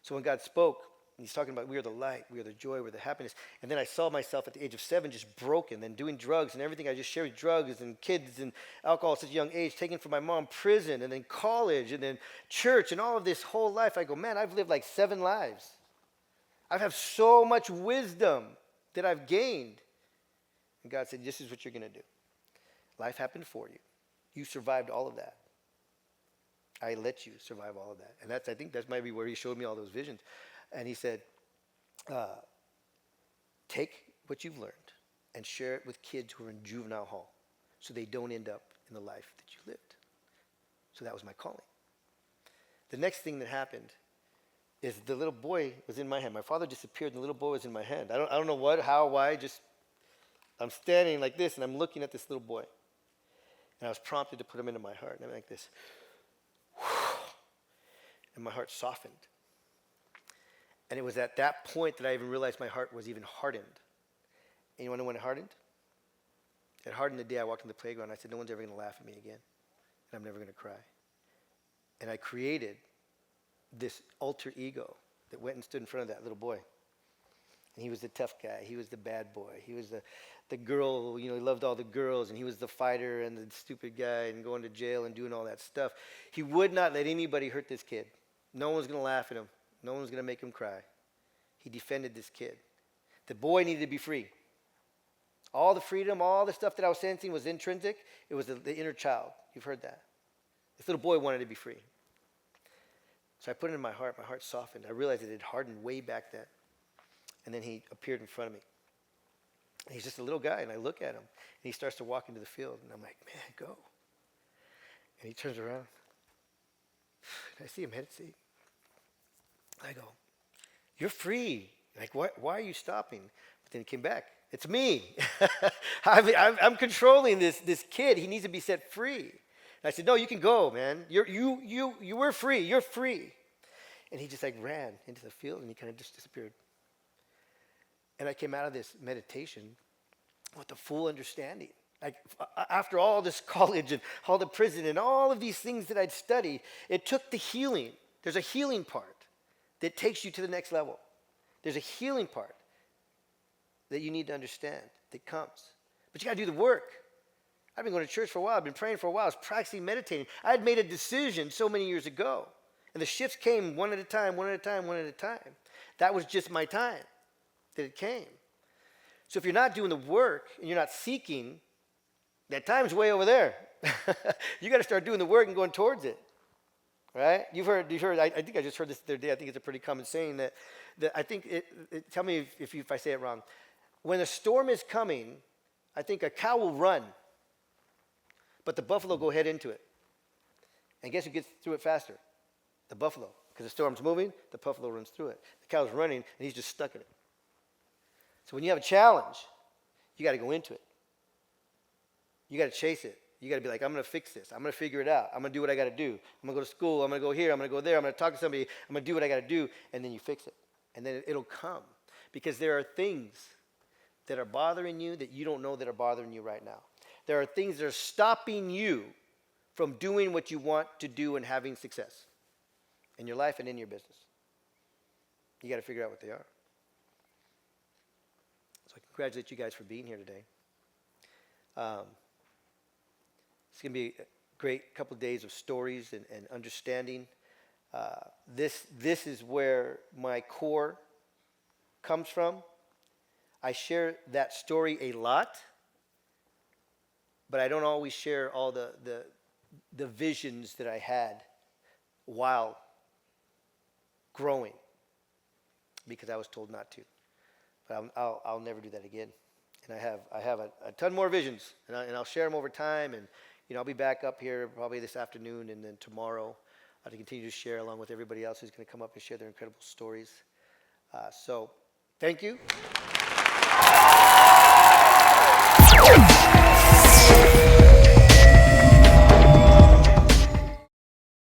[SPEAKER 1] So when God spoke, he's talking about we are the light, we are the joy, we're the happiness. And then I saw myself at the age of 7 just broken, then doing drugs and everything. I just shared drugs and kids and alcohol at such a young age, taken from my mom, prison, and then college, and then church, and all of this whole life. I go, man, I've lived like 7 lives. I have so much wisdom that I've gained. And God said, this is what you're going to do. Life happened for you. You survived all of that. I let you survive all of that. And I think that's maybe where he showed me all those visions. And he said, take what you've learned and share it with kids who are in juvenile hall so they don't end up in the life that you lived. So that was my calling. The next thing that happened is the little boy was in my hand. My father disappeared and the little boy was in my hand. I don't know what, how, why, just I'm standing like this and I'm looking at this little boy. And I was prompted to put him into my heart. And I'm like this. And my heart softened. And it was at that point that I even realized my heart was even hardened. And you want to know when it hardened? It hardened the day I walked on the playground. I said, no one's ever going to laugh at me again. And I'm never going to cry. And I created this alter ego that went and stood in front of that little boy. And he was the tough guy. He was the bad boy. He was the girl, he loved all the girls. And he was the fighter and the stupid guy and going to jail and doing all that stuff. He would not let anybody hurt this kid. No one was going to laugh at him. No one was going to make him cry. He defended this kid. The boy needed to be free. All the freedom, all the stuff that I was sensing was intrinsic. It was the inner child. You've heard that. This little boy wanted to be free. So I put it in my heart. My heart softened. I realized it had hardened way back then. And then he appeared in front of me. And he's just a little guy, and I look at him, and he starts to walk into the field, and I'm like, man, go. And he turns around, and I see him headed seat. I go, you're free. Like, why are you stopping? But then he came back. It's me. I'm controlling this kid. He needs to be set free. And I said, no, you can go, man. You were free. You're free. And he just like ran into the field and he kind of just disappeared. And I came out of this meditation with the full understanding. Like after all this college and all the prison and all of these things that I'd studied, it took the healing. There's a healing part that takes you to the next level. There's a healing part that you need to understand that comes. But you got to do the work. I've been going to church for a while. I've been praying for a while. I was practicing meditating. I had made a decision so many years ago. And the shifts came one at a time, one at a time, one at a time. That was just my time that it came. So if you're not doing the work and you're not seeking, that time's way over there. You got to start doing the work and going towards it. Right? You've heard. I think I just heard this the other day. I think it's a pretty common saying that I think tell me if I say it wrong. When a storm is coming, I think a cow will run, but the buffalo go head into it. And guess who gets through it faster? The buffalo. Because the storm's moving, the buffalo runs through it. The cow's running, and he's just stuck in it. So when you have a challenge, you got to go into it. You got to chase it. You got to be like, I'm going to fix this. I'm going to figure it out. I'm going to do what I got to do. I'm going to go to school. I'm going to go here. I'm going to go there. I'm going to talk to somebody. I'm going to do what I got to do. And then you fix it. And then it'll come. Because there are things that are bothering you that you don't know that are bothering you right now. There are things that are stopping you from doing what you want to do and having success in your life and in your business. You got to figure out what they are. So I congratulate you guys for being here today. It's going to be a great couple of days of stories and understanding. This is where my core comes from. I share that story a lot, but I don't always share all the visions that I had while growing because I was told not to. But I'll never do that again. And I have a ton more visions, and I'll share them over time. And I'll be back up here probably this afternoon and then tomorrow to continue to share along with everybody else who's going to come up and share their incredible stories. So thank you.